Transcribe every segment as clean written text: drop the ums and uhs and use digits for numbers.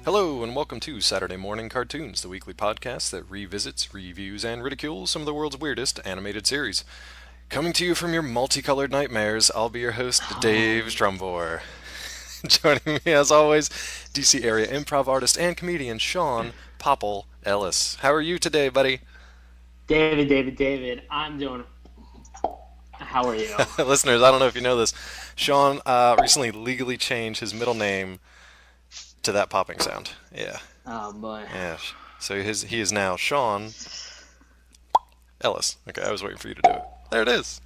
Hello, and welcome to Saturday Morning Cartoons, the weekly podcast that revisits, reviews, and ridicules some of the world's weirdest animated series. Coming to you from your multicolored nightmares, I'll be your host, Dave Strumvor. Joining me, as always, DC area improv artist and comedian Sean Popple Ellis. How are you today, buddy? David, I'm doing. How are you? Listeners, I don't know if you know this. Sean recently legally changed his middle name to that popping sound. Yeah. Oh boy. Yeah. So he is now Sean Ellis. Okay, I was waiting for you to do it. There it is.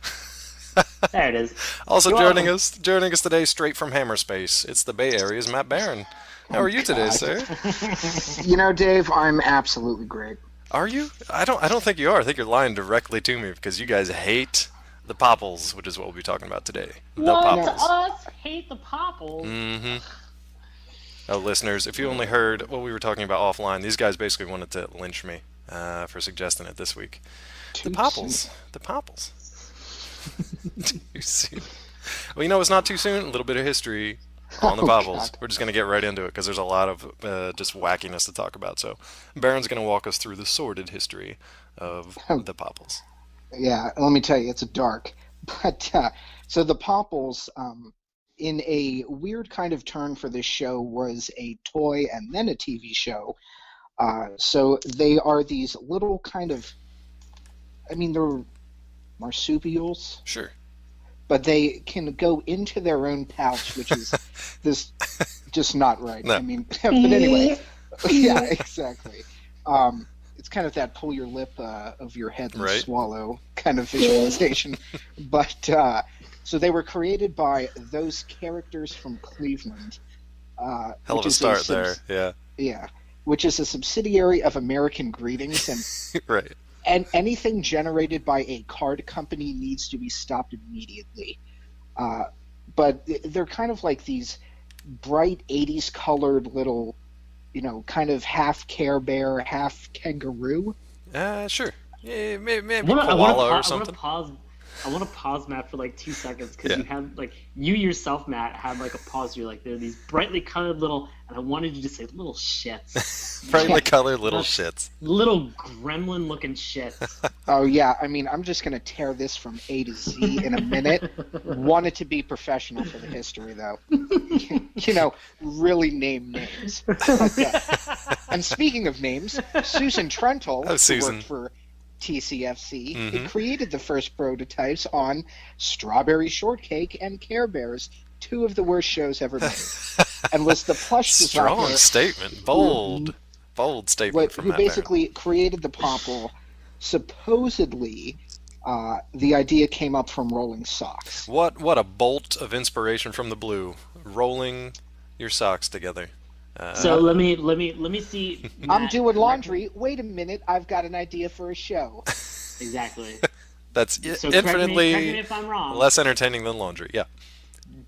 There it is. Also You're joining welcome. us today straight from Hammerspace. It's the Bay Area's Matt Barron. How are you today, God. sir? You know, Dave, I'm absolutely great. Are you? I don't think you are. I think you're lying directly to me because you guys hate the Popples, which is what we'll be talking about today. The What? Popples. Us hate the Popples. Mm-hmm. Oh, listeners, if you only heard what we were talking about offline, these guys basically wanted to lynch me for suggesting it this week. The Popples. The Popples. Too soon. Well, you know, it's not too soon. A little bit of history on the Oh, Popples. God. We're just going to get right into it because there's a lot of just wackiness to talk about. So, Baron's going to walk us through the sordid history of the Popples. Yeah, let me tell you, it's dark. But so the Popples, in a weird kind of turn for this show, was a toy and then a TV show. So they are these little kind of, I mean, they're marsupials, Sure. but they can go into their own pouch, which is this just not right. No. I mean, but anyway, yeah, exactly. It's kind of that pull your lip of your head and Right. swallow kind of visualization. But so they were created by those characters from Cleveland. Hell which of a is start there. Yeah. Yeah, which is a subsidiary of American Greetings, Right. and anything generated by a card company needs to be stopped immediately. But they're kind of like these bright 80s colored little, kind of half Care Bear, half kangaroo. Sure. Yeah, maybe I wanna koala or I something. want to pause Matt for like 2 seconds because Yeah. you had you yourself, Matt, had like a pause. You're like, there are these brightly colored little, and I wanted you to say little shits, Brightly colored little That's- shits. little gremlin looking shits. Oh, yeah, I mean, I'm just going to tear this from A to Z in a minute. Want it to be professional for the history, though. Really name names. And speaking of names, Susan Trentel, Oh, who Susan. worked for TCFC, Mhm. created the first prototypes on Strawberry Shortcake and Care Bears, two of the worst shows ever made, and was the plush Strong designer statement. Bold statement from who Matt Barron. basically created the Popple. Supposedly, the idea came up from rolling socks. What a bolt of inspiration from the blue. Rolling your socks together. So let me see. I'm Matt, doing laundry. Wait a minute, I've got an idea for a show. Exactly. That's So correct me infinitely if I'm wrong. less entertaining than laundry. Yeah,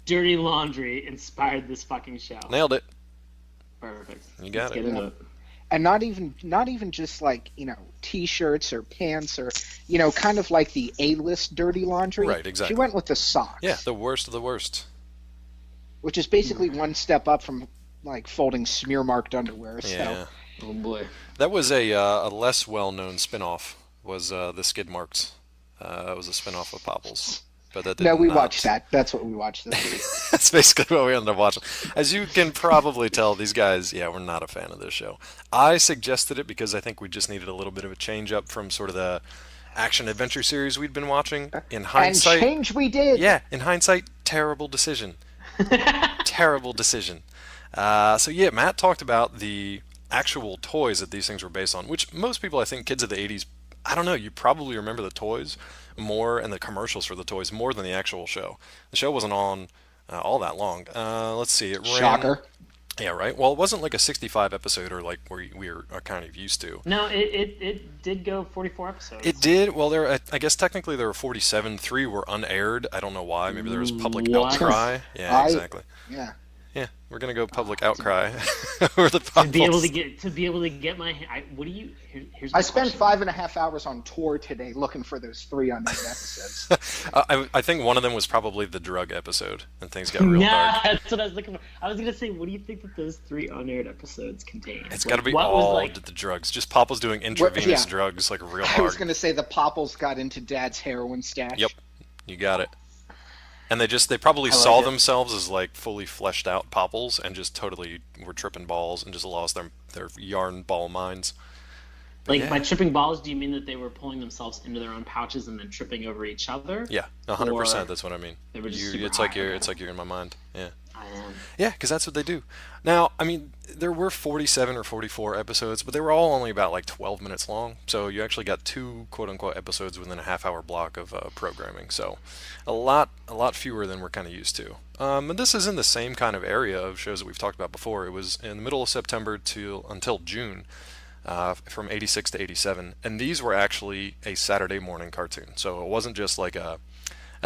Dirty Laundry inspired this fucking show. nailed it. Perfect. You got Let's it. get into it. And not even just like, t-shirts or pants or, kind of like the A-list dirty laundry. Right, exactly. She went with the socks. Yeah, the worst of the worst. Which is basically one step up from like folding smear-marked underwear. Yeah, So Oh boy. that was a less well-known spin-off. Was the Skid Marks? It was a spin-off of Popples. But that did no, we not. watched that. That's what we watched this week. That's basically what we ended up watching. As you can probably tell, these guys, yeah, we're not a fan of this show. I suggested it because I think we just needed a little bit of a change up from sort of the action adventure series we'd been watching. In And hindsight, change we did. yeah, in hindsight, terrible decision. Terrible decision. So yeah, Matt talked about the actual toys that these things were based on, which most people, I think, kids of the 80s, I don't know, you probably remember the toys more and the commercials for the toys more than the actual show. The show wasn't on all that long. Let's see, it ran. Shocker. Yeah, right. Well, it wasn't like a 65 episode or like where we are kind of used to. No, it did go 44 episodes. It did. Well, I guess technically there were 47. 3 were unaired. I don't know why. Maybe there was public What? outcry. Yeah, I- exactly. Yeah. Yeah, we're gonna go public outcry over the To be able Popples. to get my what do you here's I my spent question. 5.5 hours on tour today looking for those three unnamed episodes. I think one of them was probably the drug episode, and things got real Nah, dark. that's what I was looking for. I was gonna say, what do you think that those three unaired episodes contain? It's got Like, to be what was all like? the drugs. Just Popples doing What, intravenous yeah, drugs like real I was hard. going to say the Popples got into Dad's heroin stash. Yep, you got it. And they probably I saw like it. themselves as like fully fleshed out Popples and just totally were tripping balls and just lost their yarn ball minds. But Like by yeah, tripping balls, do you mean that they were pulling themselves into their own pouches and then tripping over each other, yeah, 100%. or That's what I mean. they were just You, super it's like high? Okay, you're in my mind. Yeah. I am. Yeah, because that's what they do. Now, I mean, there were 47 or 44 episodes, but they were all only about like 12 minutes long. So you actually got two quote unquote episodes within a half-hour block of programming. So a lot fewer than we're kind of used to. And this is in the same kind of area of shows that we've talked about before. It was in the middle of September to until June, from 86 to 87, and these were actually a Saturday morning cartoon. So it wasn't just like a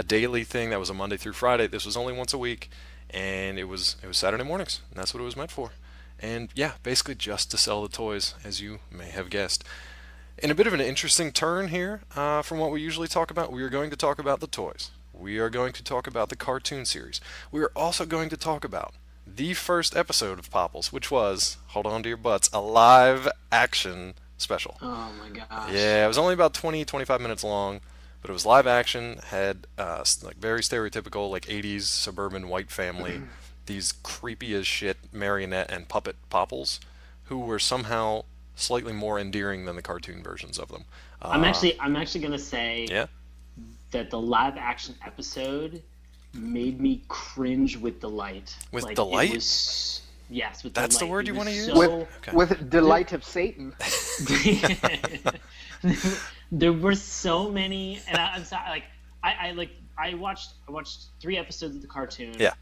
daily thing that was a Monday through Friday. This was only once a week, and it was Saturday mornings, and that's what it was meant for. And yeah, basically just to sell the toys, as you may have guessed. In a bit of an interesting turn here, from what we usually talk about, we are going to talk about the toys. We are going to talk about the cartoon series. We are also going to talk about the first episode of Popples, which was, hold on to your butts, a live action special. Oh my gosh. Yeah, it was only about 20, 25 minutes long, but it was live action, had like very stereotypical like 80s suburban white family, these creepy as shit marionette and puppet Popples, who were somehow slightly more endearing than the cartoon versions of them. I'm actually gonna say Yeah, that the live action episode made me cringe with delight. with Like delight. it was, yes, with That's the delight. word It you was want to use? With so. Okay. with delight of Satan. There were so many, and I'm sorry. Like I watched 3 episodes of the cartoon. Yeah.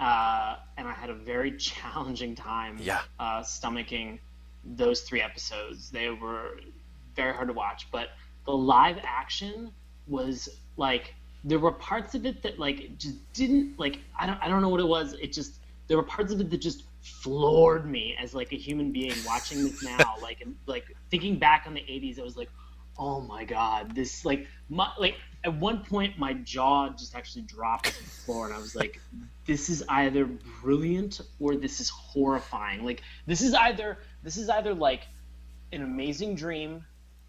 And I had a very challenging time. Yeah. Stomaching those 3 episodes. They were very hard to watch, but the live action was like there were parts of it that like just didn't like I don't know what it was. It just there were parts of it that just floored me as like a human being watching this now. Like thinking back on the 80s, I was like, oh my god, this like at one point my jaw just actually dropped to the floor, and I was like, this is either brilliant or this is horrifying. Like this is either like an amazing dream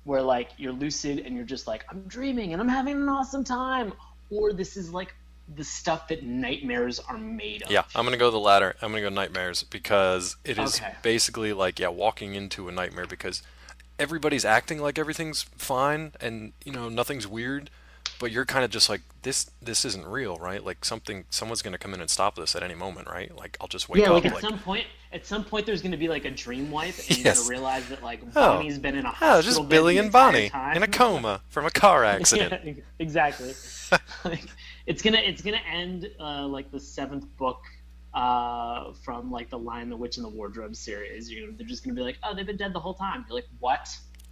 where like you're lucid and you're just like, I'm dreaming and I'm having an awesome time, or this is like the stuff that nightmares are made of. Yeah, I'm gonna go the latter. I'm gonna go nightmares because it is Okay. basically like, yeah, walking into a nightmare because everybody's acting like everything's fine and nothing's weird, but you're kind of just like this isn't real, right? Like someone's gonna come in and stop this at any moment, right? Like I'll just wake Yeah, up like like, at some point there's going to be like a dream wipe, and you're yes, going to realize that like oh, Bonnie's been in a oh, hospital just bed Billy the and entire Bonnie time. in a coma from a car accident. Yeah, exactly. Like it's gonna end like the 7th book from like the Lion, the Witch, and the Wardrobe series. They're just gonna be like, oh, they've been dead the whole time. You're like, what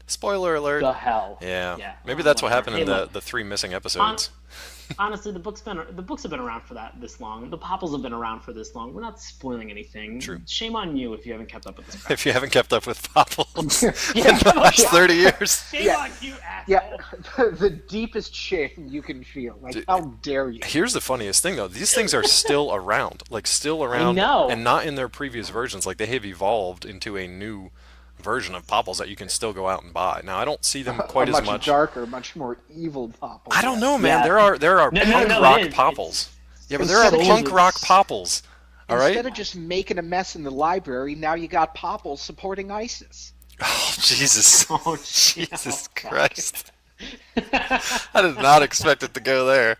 Spoiler alert. the hell? Yeah, Yeah. maybe that's what Whatever. happened in Hey, the look, the 3 missing hon- episodes. honestly, the books have been around for this long. The Popples have been around for this long. We're not spoiling anything. True. Shame on you if you haven't kept up with this crap. If you haven't kept up with Popples in Yeah, the last yeah. 30 years. Shame Yeah. on you, asshole. Yeah, the deepest shame you can feel. Like, how dare you? Here's the funniest thing, though. These things are still around. Like, still around. know. And not in their previous versions. Like, they have evolved into a new version of Popples that you can still go out and buy. Now, I don't see them quite a as much much. darker, much more evil Popples. I don't know, man. Yeah. There are No, punk it rock is. Popples. Yeah, but there are Instead of punk just- rock Popples. All right? Instead of just making a mess in the library, now you got Popples supporting ISIS. Oh, Jesus. Oh, Jesus fuck. Christ. I did not expect it to go there.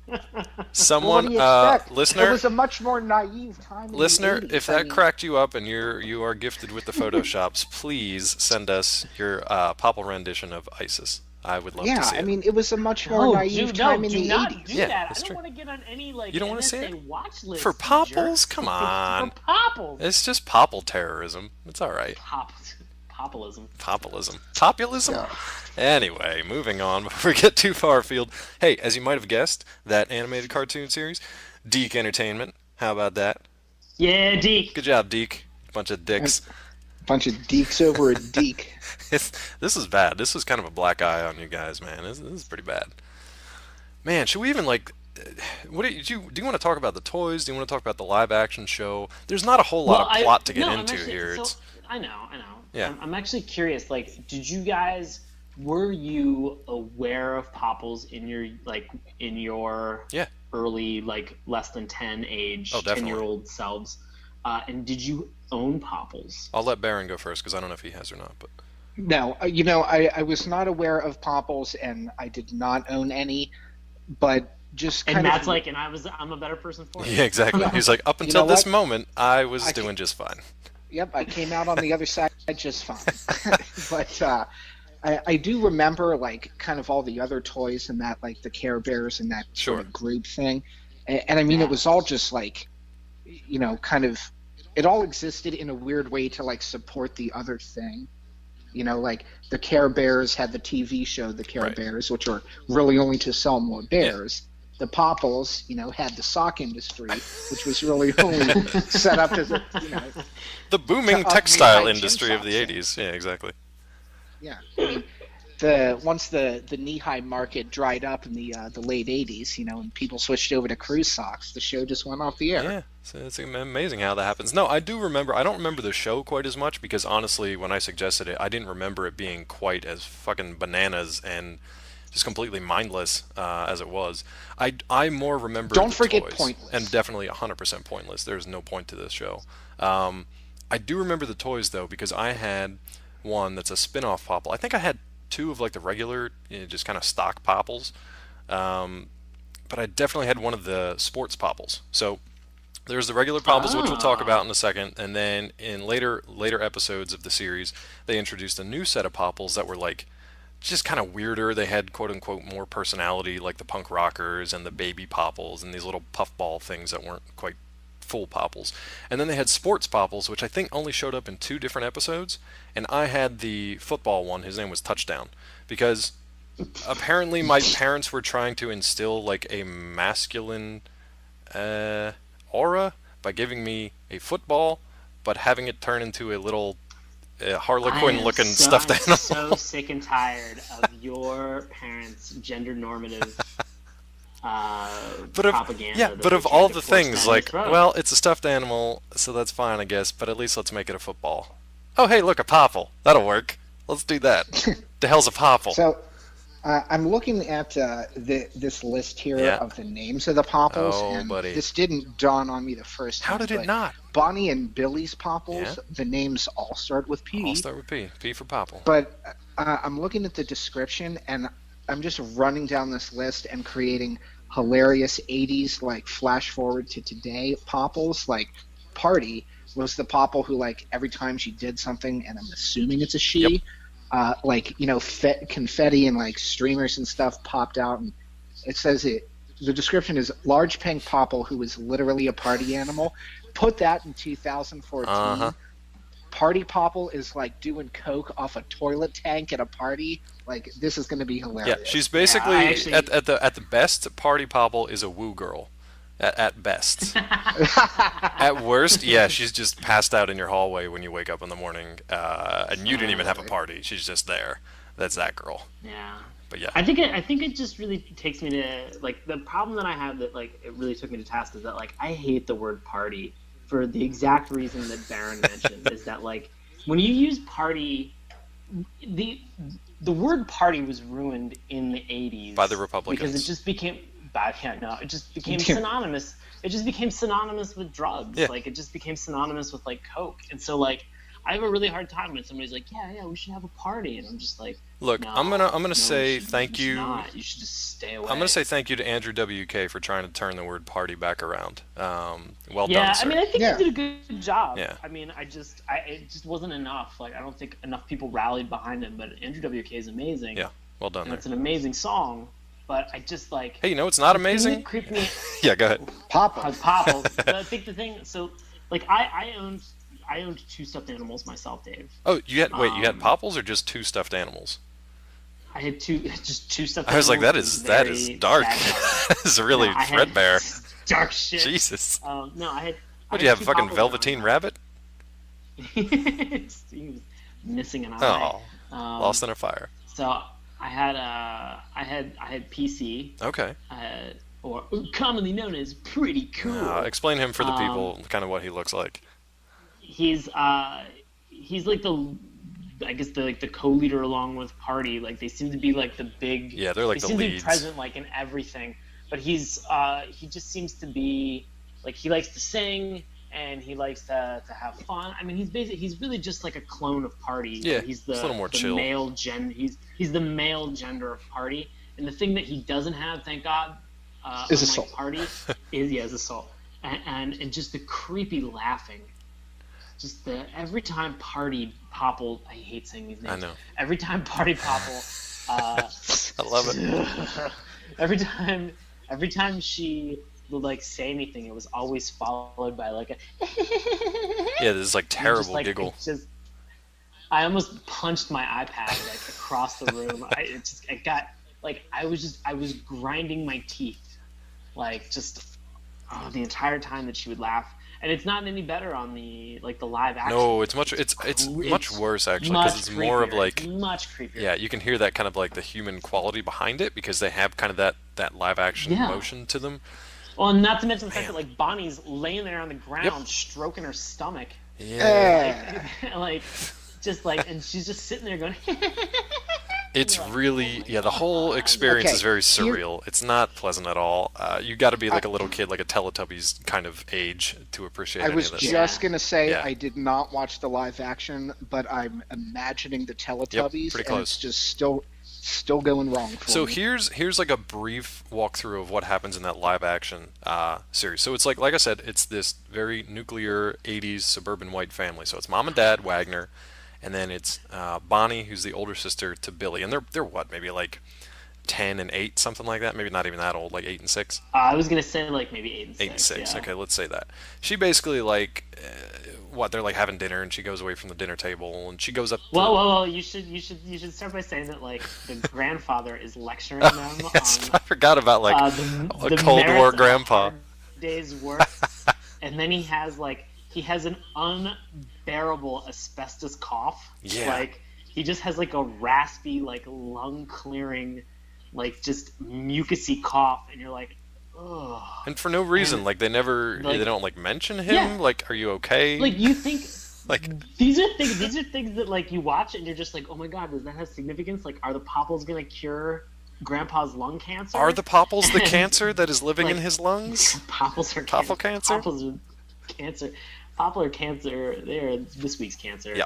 Well, what Someone, do you expect? It listener, was a much more naive time. In the listener, 80s. if I that mean, cracked you up and you are gifted with the photoshops, please send us your Popple rendition of ISIS. I would love to yeah, see I it. mean, it was a much more Oh, naive time in do the not 80s. do Yeah, that. that's I don't true. want to get on any like You don't wanna see NSA it? watch list. For you Popples? jerk. Come on. For Popples. It's just Popple terrorism. It's all right. Populism. Populism. Populism? Yeah. Anyway, moving on before we get too far afield. Hey, as you might have guessed, that animated cartoon series, DiC Entertainment. How about that? Yeah, DiC. Good job, DiC. Bunch of A dicks. bunch of deeks over a deek. This is bad. This is kind of a black eye on you guys, man. This is pretty bad. Man, should we even like? What do you want to talk about the toys? Do you want to talk about the live action show? There's not a whole lot Well, of plot to get no, I'm into actually here. so It's I know. yeah. I'm actually curious. Like, did you guys were you aware of Popples in your Yeah. early like less than 10 age Oh, definitely. 10-year-old selves? And did you own Popples? I'll let Baron go first because I don't know if he has or not. But No, I was not aware of Popples, and I did not own any, but just And kind Matt's of, like, I'm a better person for it. yeah, exactly. Yeah. He's like, up You until know this what? moment, I was I doing just fine. yep, I came out on the other side just fine. But I do remember like kind of all the other toys and that, like the Care Bears and that sort Sure. of group thing, and I mean it Yeah. was all just like, kind of, it all existed in a weird way to like support the other thing. Like the Care Bears had the TV show, The Care Right. Bears, which were really only to sell more bears. The Popples, had the sock industry, which was really only set up as The booming to textile upgrade industry of the gym socks. 80s. Yeah, exactly. Yeah. I mean, once the knee-high market dried up in the late 80s, and people switched over to cruise socks, the show just went off the air. Yeah, so it's amazing how that happens. No, I do remember. I don't remember the show quite as much because honestly, when I suggested it, I didn't remember it being quite as fucking bananas and just completely mindless as it was. I more remember Don't the forget toys, pointless. and definitely 100% pointless. There's no point to this show. I do remember the toys though because I had one that's a spin-off Popple. I think I had two of like the regular, just kind of stock Popples. But I definitely had one of the sports Popples. So there's the regular Popples, which we'll talk about in a second, and then in later episodes of the series, they introduced a new set of Popples that were like just kind of weirder. They had quote unquote more personality, like the punk rockers and the baby Popples and these little puffball things that weren't quite full Popples. And then they had sports Popples, which I think only showed up in two different episodes. And I had the football one. His name was Touchdown, because apparently my parents were trying to instill like a masculine aura by giving me a football, but having it turn into a little Harlequin-looking stuffed I'm animal. so sick and tired of your parents' gender normative propaganda. Yeah, that but they of try all to the force things, down your like, throat. well, it's a stuffed animal, so that's fine, I guess, but at least let's make it a football. Oh, hey, look, a popple. That'll work. Let's do that. The hell's a popple? So I'm looking at this list here Yeah. of the names of the Popples, Oh, and buddy. this didn't dawn on me the first time. How did it but not? Bonnie and Billy's Popples, Yeah. the names all start with P. I'll start with P. P for popple. But I'm looking at the description, and I'm just running down this list and creating hilarious 80s, like, flash forward to today Popples. Like, Party was the Popple who, like, every time she did something, and I'm assuming it's a she, Yep. confetti and, like, streamers and stuff popped out. And it says the description is large pink Popple who is literally a party animal. Put that in 2014. Uh-huh. Party Popple is like doing coke off a toilet tank at a party. Like, this is going to be hilarious. Yeah, she's basically, I actually- at the best, Party Popple is a woo girl. At best. At worst, yeah, she's just passed out in your hallway when you wake up in the morning, and you didn't even have a party. She's just there. That's that girl. Yeah. But yeah. I think it just really takes me to, like, the problem that I have that, like, it really took me to task is that, like, I hate the word party for the exact reason that Baron mentioned, is that, like, when you use party, the word party was ruined in the 80s By the Republicans. because it just became it just became synonymous. It just became synonymous with drugs. Yeah. Like, it just became synonymous with, like, coke. And so, like, I have a really hard time when somebody's like, yeah, we should have a party, and I'm just like, Look, no, I'm gonna no, say you should- thank you. you. should not. You should just stay away. I'm gonna say thank you to Andrew WK for trying to turn the word party back around. Well Yeah, done, sir. I mean, I think Yeah. you did a good job. Yeah. I mean, it just wasn't enough. Like, I don't think enough people rallied behind him. But Andrew WK is amazing. Yeah, well done and there. it's an amazing song. But I just like. Hey, you know it's not amazing? Creeped me. Yeah, go ahead. Popple. Popples. But I think the thing. So, like, I owned two stuffed animals myself, Dave. Oh, you had Um, Popples or just two stuffed animals? I had just two stuffed. I was like, animals. that Very is dark. sad. That is really No, I had threadbare. dark shit. Jesus. No, I had What, do you have a fucking Velveteen Rabbit? He was missing an eye. Oh, lost in a fire. So I had PC. Okay. Or commonly known as Pretty Cool. Explain him for the people, kind of what he looks like. He's like the co-leader along with Party. Like they seem to be like the big. Yeah, they're like the seem leads. to be present like in everything. But he just seems to be like he likes to sing and he likes to have fun. I mean, he's really just like a clone of Party. Yeah, he's a little more chill. He's the male gender of Party. And the thing that he doesn't have, thank God, is assault. Party is assault, and just the creepy laughing. Just every time Party Popple, I hate saying these names. I know. Every time Party Popple, I love it. every time she would like say anything, it was always followed by like a. Yeah, this is like terrible like, giggle. I almost punched my iPad like across the room. I was grinding my teeth, like just the entire time that she would laugh. And it's not any better on the live action. No, it's much worse actually, because it's more of like much creepier. Yeah, you can hear that kind of like the human quality behind it because they have kind of that live action motion to them. Well, and not to mention the fact that like Bonnie's laying there on the ground, stroking her stomach. Yeah. And she's just sitting there going. It's really, the whole experience is very surreal. It's not pleasant at all. You got to be like a little kid, like a Teletubbies kind of age to appreciate any of this. I was just going to say, I did not watch the live action, but I'm imagining the Teletubbies, pretty close. And it's just still going wrong for me. Here's like a brief walkthrough of what happens in that live action series. So it's like I said, it's this very nuclear 80s suburban white family. So it's mom and dad, Wagner, and then it's Bonnie, who's the older sister to Billy, and they're what, maybe like 10 and 8, something like that. Maybe not even that old, like 8 and 6. I was gonna say like maybe 8 and 6. 8 and 6. Yeah. Okay, let's say that. She basically like they're like having dinner, and she goes away from the dinner table, and she goes up. Well, you should start by saying that like the grandfather is lecturing them. Yes, on, I forgot about like the Cold War grandpa. Day's work, and then he has an unbearable asbestos cough. Yeah. Like he just has like a raspy, like lung clearing, like just mucusy cough, and you're like, ugh. And for no reason, like they don't like mention him. Yeah. Like, are you okay? Like you think like these are things that like you watch and you're just like, oh my god, does that have significance? Like, are the Popples gonna cure Grandpa's lung cancer? Are the Popples the cancer that is living in his lungs? Popples are Popple cancer. Popples are cancer. Poplar cancer. They're this week's cancer. Yeah.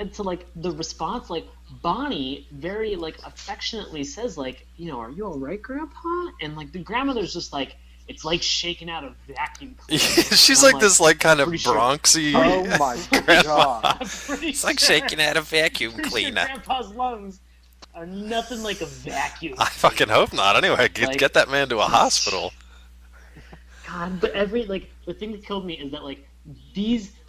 And so like the response, like Bonnie very like affectionately says like, are you all right, Grandpa? And like the grandmother's just like, it's like shaking out a vacuum cleaner. She's like this like kind of Bronxy. Oh my god! It's like shaking out a vacuum cleaner. Grandpa's lungs are nothing like a vacuum. I fucking hope not. Anyway, get that man to a hospital. God, but the thing that killed me is that like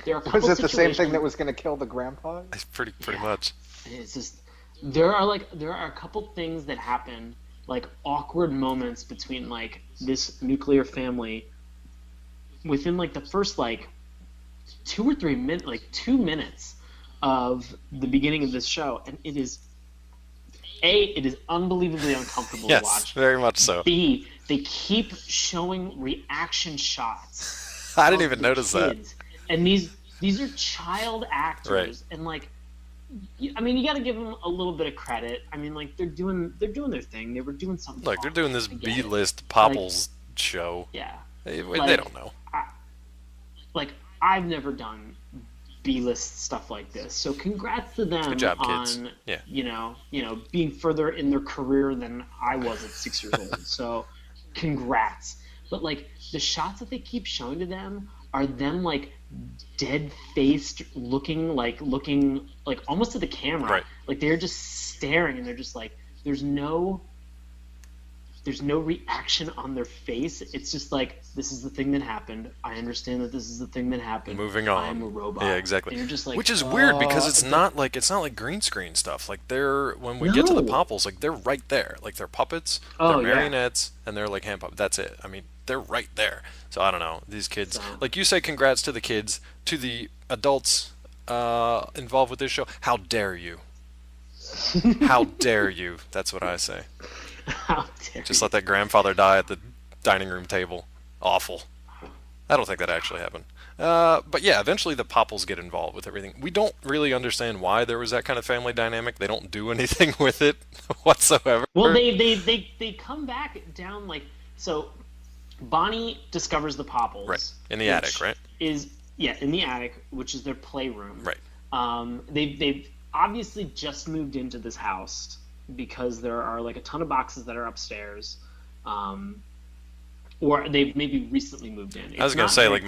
there are a couple was it the same thing situations- that was going to kill the grandpa? It's pretty much. It's just there are a couple things that happen, like awkward moments between like this nuclear family within like the first like 2 or 3 minutes, like 2 minutes of the beginning of this show, and it is unbelievably uncomfortable to watch. Yes, very much so. B, they keep showing reaction shots. I didn't even notice that. And these are child actors, right. And like, I mean, you got to give them a little bit of credit. I mean, like they're doing their thing. They were doing something. Like they're doing this B-list Popples show. Yeah. They don't know. I've never done B-list stuff like this, so congrats to them. Good job, kids. On yeah. Being further in their career than I was at 6 years old. So congrats. But like the shots that they keep showing to them are them like dead-faced looking like almost to the camera. Right. Like they're just staring and they're just like there's no there's no reaction on their face. It's just like, this is the thing that happened. I understand that this is the thing that happened. Moving on. I'm a robot. Yeah, exactly. And you're just like, which is weird because it's not like green screen stuff. Like when we get to the Popples, like they're right there. Like they're puppets, they're marionettes, and they're like hand puppets. That's it. I mean, they're right there. So I don't know. These kids, like you say, congrats to the kids, to the adults involved with this show. How dare you? How dare you? That's what I say. How dare Just let that grandfather die at the dining room table. Awful. I don't think that actually happened. But yeah, eventually the Popples get involved with everything. We don't really understand why there was that kind of family dynamic. They don't do anything with it whatsoever. Well, they come back down, like, so Bonnie discovers the Popples. Right. In the attic, right? In the attic, which is their playroom. Right. They've obviously just moved into this house because there are like a ton of boxes that are upstairs. Or they've maybe recently moved in. I was going to say, like,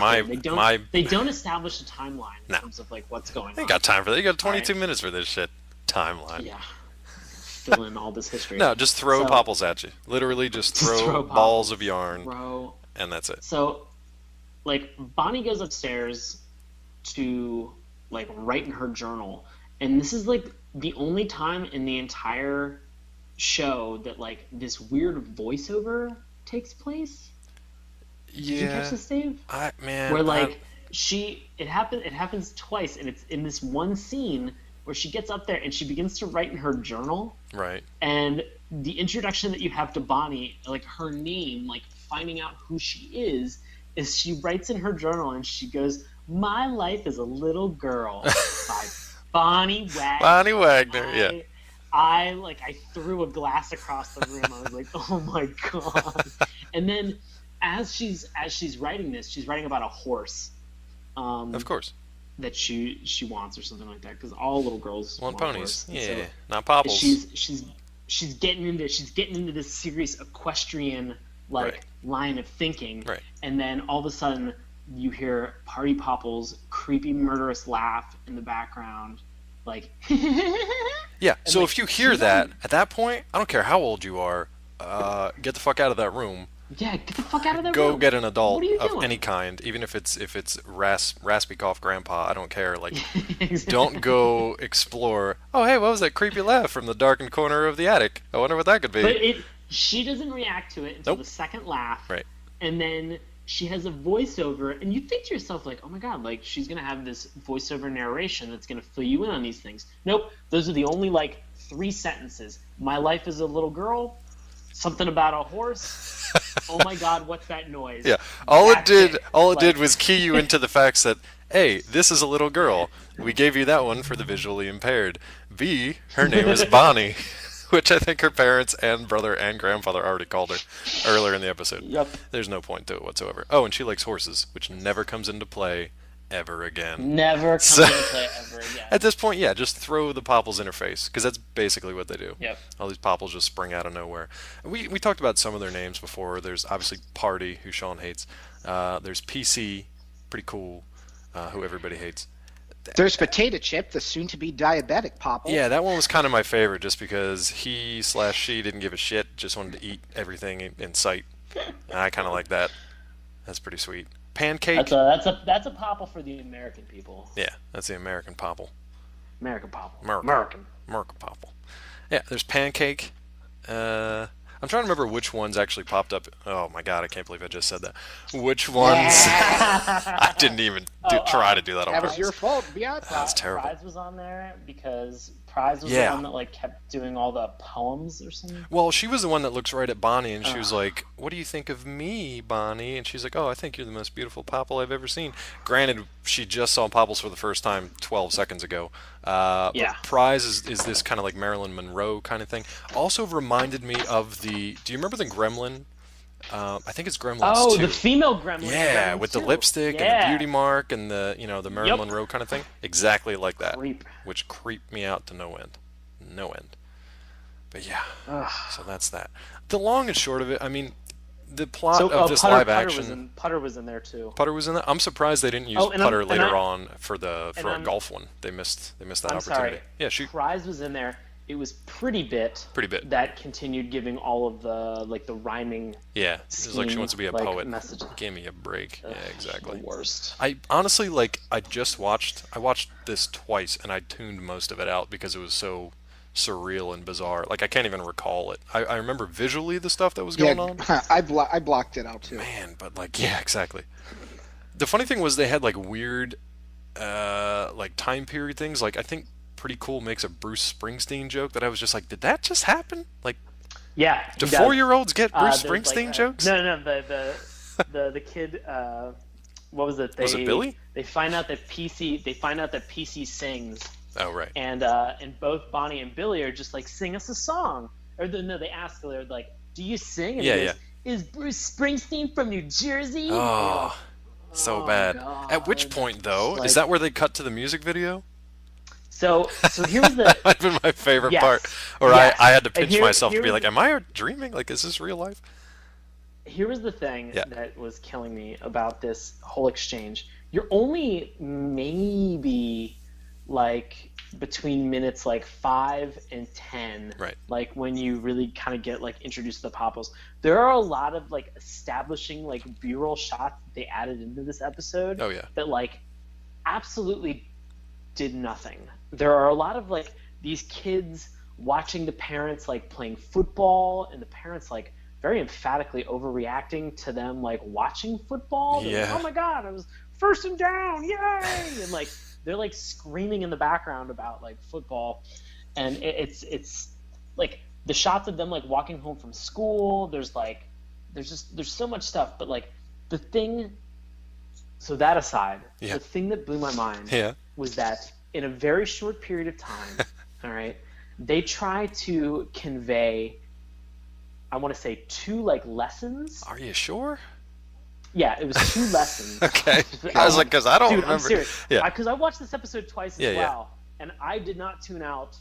they don't establish a timeline in terms of, like, what's going on. They got time for that. You got 22 minutes for this shit. Timeline. Yeah. Fill in all this history. No, just throw Popples at you. Literally just throw balls of yarn. And that's it. So, like, Bonnie goes upstairs to, like, write in her journal. And this is, like, the only time in the entire show that, like, this weird voiceover takes place. Did you catch this, Dave? Where, like, it happens twice, and it's in this one scene where she gets up there and she begins to write in her journal. Right. And the introduction that you have to Bonnie, like, her name, like, finding out who she is she writes in her journal and she goes, "My life as a little girl," by Bonnie Wagner. Bonnie Wagner, yeah. I threw a glass across the room. I was like, oh my god. And then as she's writing this, she's writing about a horse. Of course. That she wants or something like that, because all little girls want ponies. Yeah, so not Popples. She's getting into this serious equestrian line of thinking. Right. And then all of a sudden you hear Party Popples' creepy murderous laugh in the background. Like, yeah. So like, if you hear that at that point, I don't care how old you are, get the fuck out of that room. Yeah, get the fuck out of that room. Go get an adult of any kind, even if it's raspy cough grandpa. I don't care. Like, exactly. Don't go explore. Oh, hey, what was that creepy laugh from the darkened corner of the attic? I wonder what that could be. But she doesn't react to it until the second laugh. Right. And then she has a voiceover, and you think to yourself, like, oh my god, like, she's going to have this voiceover narration that's going to fill you in on these things. Nope. Those are the only, like, 3 sentences. My life as a little girl, something about a horse. Oh my god, what's that noise? Yeah. All it did was key you into the facts that, A, this is a little girl. We gave you that one for the visually impaired. B, her name is Bonnie. Which I think her parents and brother and grandfather already called her earlier in the episode. Yep. There's no point to it whatsoever. Oh, and she likes horses, which never comes into play ever again. Never comes into play ever again. At this point, yeah, just throw the Popples in her face, because that's basically what they do. Yep. All these Popples just spring out of nowhere. We talked about some of their names before. There's obviously Party, who Sean hates. There's PC, pretty cool, who everybody hates. There's Potato Chip, the soon-to-be diabetic Popple. Yeah, that one was kind of my favorite, just because he/she didn't give a shit, just wanted to eat everything in sight. And I kind of like that. That's pretty sweet. Pancake. That's a Popple for the American people. Yeah, that's the American Popple. American Popple. American Popple. Yeah, there's Pancake. I'm trying to remember which ones actually popped up. Oh my god, I can't believe I just said that. Which ones? I didn't even try to do that on purpose. That was your fault, Biatch. That's terrible. Prize was on there because Prize was the one that like kept doing all the poems or something. Well, she was the one that looks right at Bonnie and she was like, "What do you think of me, Bonnie?" And she's like, "Oh, I think you're the most beautiful Popple I've ever seen." Granted, she just saw Popples for the first time 12 seconds ago. But Prize is this kind of like Marilyn Monroe kind of thing. Also reminded me of do you remember the Gremlin? I think it's Gremlins 2. The female Gremlin. Yeah, with the lipstick and the beauty mark and the the Marilyn Monroe kind of thing. Exactly like that. Which creeped me out to no end. No end. But yeah, so that's that. The long and short of it, I mean, the plot of this live action. Putter was in there too. Putter was in that. I'm surprised they didn't use Putter later on for a golf one. They missed that opportunity. Sorry. Yeah, shoot. Prize was in there. it was Pretty Bit Pretty Bit. that continued giving all of the like the rhyming Yeah, it's like she wants to be a like, poet. messages. Give me a break. Yeah, exactly. The worst. I honestly I watched this twice and I tuned most of it out because it was so surreal and bizarre. Like I can't even recall it. I remember visually the stuff that was going on. I blocked it out too. Man, but like yeah, exactly. The funny thing was they had like weird like time period things. Like I think Pretty Cool makes a Bruce Springsteen joke that I was just like, did that just happen? Like, Yeah. do 4-year-olds get Bruce there's, Springsteen like, jokes? No, the kid. What was it? Was it Billy? They find out that PC sings, Oh right. and both Bonnie and Billy are just like, sing us a song. No, they ask, they're like, do you sing? And Yeah, he goes, is Bruce Springsteen from New Jersey? Oh, so bad. God. At which point though, Like- is that where they cut to the music video? So here's the. That might have been my favorite Yes. part. Or Yes. I had to And pinch myself to be here's like, the- am I dreaming? Like, is this real life? Here was the thing Yeah. that was killing me about this whole exchange. You're only maybe like between minutes like 5 and 10, Right. like when you really kind of get like introduced to the Popples. There are a lot of like establishing like B-roll shots that they added into this episode Oh yeah. that like absolutely did nothing. There are a lot of like these kids watching the parents like playing football, and the parents like very emphatically overreacting to them like watching football. They're like, Yeah. oh my god, it was first and down, yay! And like they're like screaming in the background about like football, and it's like the shots of them like walking home from school. There's so much stuff, but like the thing. So that aside, Yeah. the thing that blew my mind Yeah. was that in a very short period of time, all right, they try to convey, I want to say 2 like lessons. Are you sure? Yeah, it was 2 lessons. Okay. I was like, because I don't Dude, remember. I'm serious. Yeah. Because I watched this episode twice as Yeah, yeah. well, and I did not tune out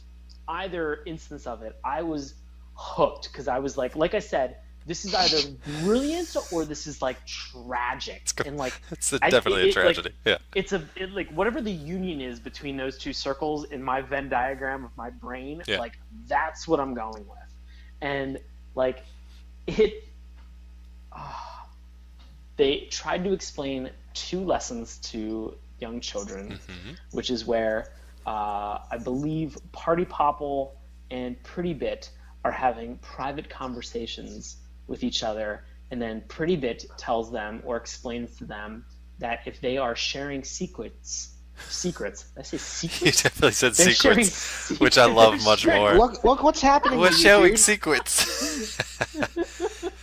either instance of it. I was hooked because I was like I said, this is either brilliant or this is like tragic. And like It's definitely a tragedy. Yeah. It's like whatever the union is between those 2 circles in my Venn diagram of my brain, Yeah. like that's what I'm going with. And like it they tried to explain 2 lessons to young children, which is where I believe Party Popple and Pretty Bit are having private conversations with each other, and then Pretty Bit tells them or explains to them that if they are sharing secrets, did I say You secrets? definitely said They're sharing secrets, which I love much more. Look what's happening. We're to you, showing dude. secrets.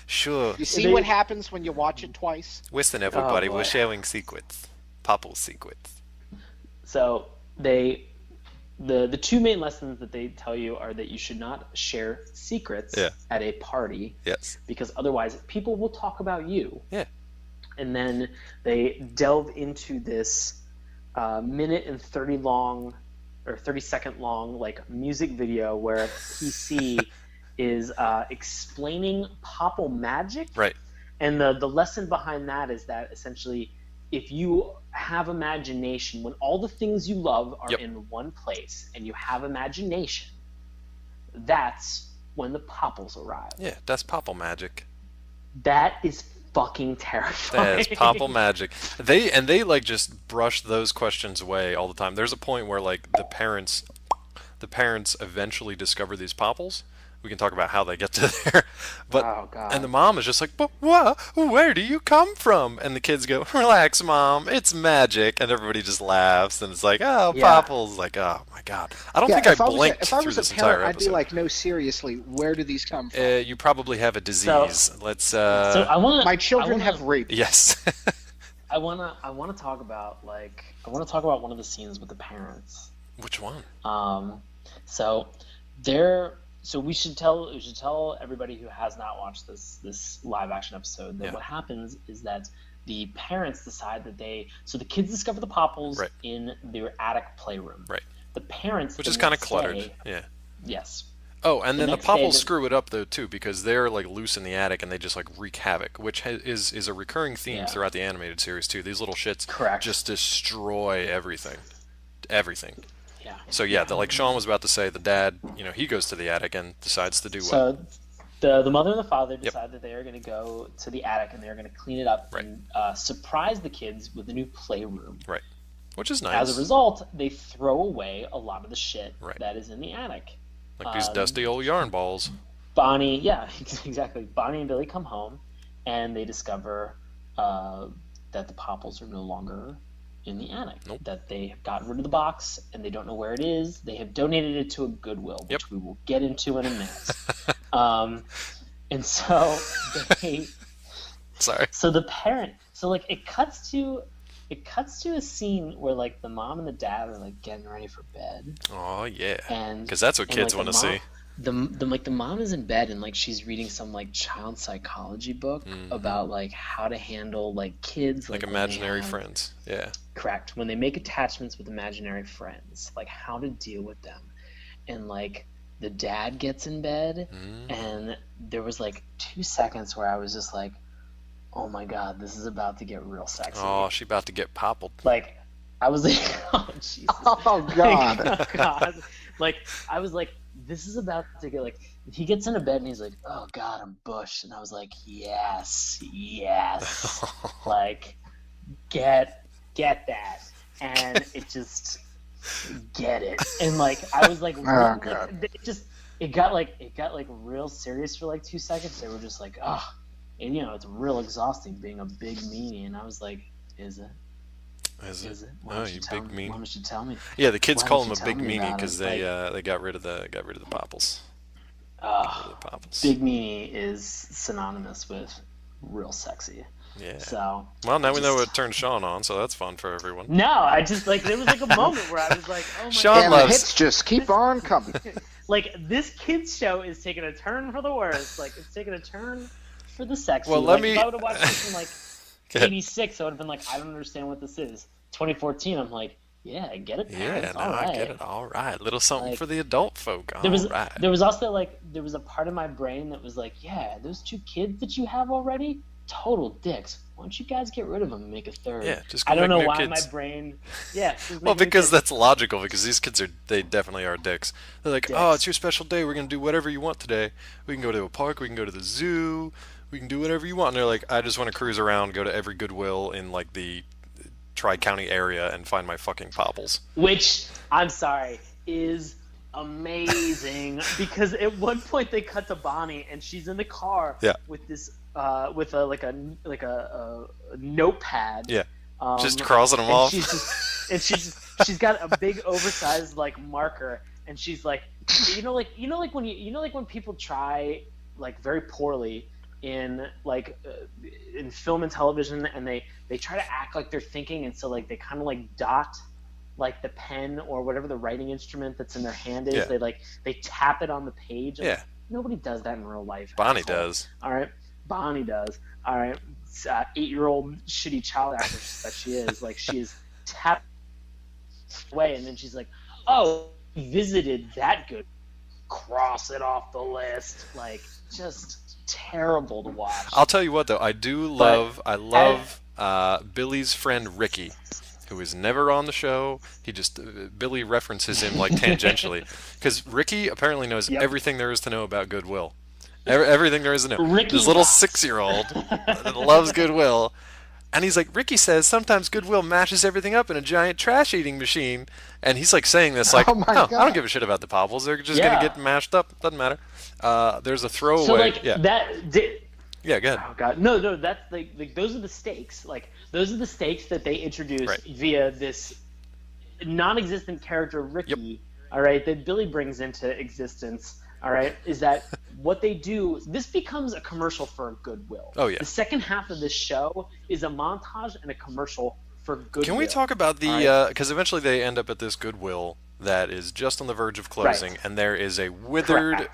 Sure. You see They- what happens when you watch it twice? Listen, everybody, Oh, we're boy. sharing secrets. Popples secrets. So the 2 main lessons that they tell you are that you should not share secrets Yeah. at a party, Yes. because otherwise people will talk about you. Yeah. And then they delve into this minute and 30 long or 30-second long like music video where PC is explaining Popple magic. Right. And the lesson behind that is that essentially if you have imagination, when all the things you love are Yep. in one place and you have imagination, that's when the Popples arrive. Yeah, that's Popple magic. That is fucking terrifying. That is Popple magic. They like just brush those questions away all the time. There's a point where like the parents eventually discover these Popples. We can talk about how they get to there. But Oh, God. and the mom is just like, "But what? Where do you come from?" And the kids go, "Relax, mom. It's magic." And everybody just laughs and it's like, "Oh, Yeah. Popples." Like, "Oh my god." I don't think I blinked if I through was a this parent, entire I'd episode. be like, no, seriously, where do these come from? You probably have a disease. Let's So I want My children have rape. yes. I want to talk about one of the scenes with the parents. Which one? So we should tell everybody who has not watched this live action episode that Yeah. what happens is that the parents decide that so the kids discover the Popples Right. in their attic playroom. Right. The parents, Which the is kind of next cluttered. day- Yeah. Yes. Oh, and then the next day Popples the- screw it up though too because they're like loose in the attic and they just like wreak havoc, which is a recurring theme Yeah. throughout the animated series too. These little shits Correct. just destroy everything. Everything. So yeah, like Sean was about to say, the dad, he goes to the attic and decides to do what? So the mother and the father decide that they are going to go to the attic and they're going to clean it up and surprise the kids with a new playroom. Right. Which is nice. As a result, they throw away a lot of the shit that is in the attic. Like these dusty old yarn balls. Bonnie, exactly. Bonnie and Billy come home and they discover that the Popples are no longer in the attic. Nope. That they have gotten rid of the box and they don't know where it is. They have donated it to a Goodwill, which we will get into in a minute. And so they... Sorry. So the parent... So, like, it cuts to a scene where, like, the mom and the dad are, like, getting ready for bed. Oh, yeah. And because that's what kids want to see. The mom is in bed and, like, she's reading some, like, child psychology book about, like, how to handle, like, kids. Like imaginary friends. Yeah. Correct. When they make attachments with imaginary friends, like, how to deal with them. And, like, the dad gets in bed and there was, like, 2 seconds where I was just like, oh my god, this is about to get real sexy. Oh, she about to get poppled. Like, I was like, oh Jesus. Oh god. Like, oh god. Like, I was like, this is about to get, like, he gets into bed and he's like, oh god, I'm bushed. And I was like, yes. Like, get that. And it just, get it. And like, I was like, oh god. It got real serious for like 2 seconds. They were just like, oh. And, it's real exhausting being a big meanie. And I Popples. Is it? Oh, you big meanie. Why don't you tell me? Yeah, the kids call him a big meanie because they got rid of the Popples. Big meanie is synonymous with real sexy. Yeah. So. Well, now we know what turned Sean on, so that's fun for everyone. No, I just like there was like a moment where I was like, oh my Sean god. The hits just keep on coming. Like, this kids show is taking a turn for the worse. Like, it's taking a turn for the sexy. Well, if I would have watched this in like 86, I would have been like, I don't understand what this is. 2014, I'm like, yeah, I get it. Yeah, no, I get it. All right, little something for the adult folk. There was also like there was a part of my brain that was like, yeah, those 2 kids that you have already, total dicks. Why don't you guys get rid of them and make a third? Yeah, just I don't know why kids. my brain. Yeah. Well, because that's logical. Because these kids they definitely are dicks. They're like, oh, it's your special day. We're gonna do whatever you want today. We can go to a park. We can go to the zoo. We can do whatever you want. And they're like, I just want to cruise around, go to every Goodwill in like the Tri-County area and find my fucking Popples. Which, I'm sorry, is amazing. Because at one point they cut to Bonnie and she's in the car with this with a notepad. Yeah. Just crossing them off. She's got a big oversized like marker and she's like, like when people try like very poorly in like in film and television and they try to act like they're thinking and so like they kind of like dot like the pen or whatever the writing instrument that's in their hand is. They tap it on the page. Yeah. Nobody does that in real life. Bonnie does. All right. Bonnie does. All right. 8-year-old shitty child actress that she is. Like, she is tapped away, and then she's like, "Oh, visited that good. Cross it off the list." Like, just terrible to watch. I'll tell you what, though, I love Billy's friend Ricky, who is never on the show. He just Billy references him like tangentially, because Ricky apparently knows everything there is to know about Goodwill. Everything there is to know. This little 6-year-old that loves Goodwill. And he's like, Ricky says sometimes Goodwill mashes everything up in a giant trash-eating machine. And he's like saying this like, I don't give a shit about the Popples. They're just going to get mashed up. Doesn't matter. There's a throwaway. So, like, yeah, go ahead. Oh, God. No, that's, like, those are the stakes. Like, those are the stakes that they introduce via this non-existent character, Ricky, all right, that Billy brings into existence. All right, is that what they do? This becomes a commercial for Goodwill. Oh, yeah. The second half of this show is a montage and a commercial for Goodwill. Can we talk about the, because eventually they end up at this Goodwill that is just on the verge of closing, and there is a withered,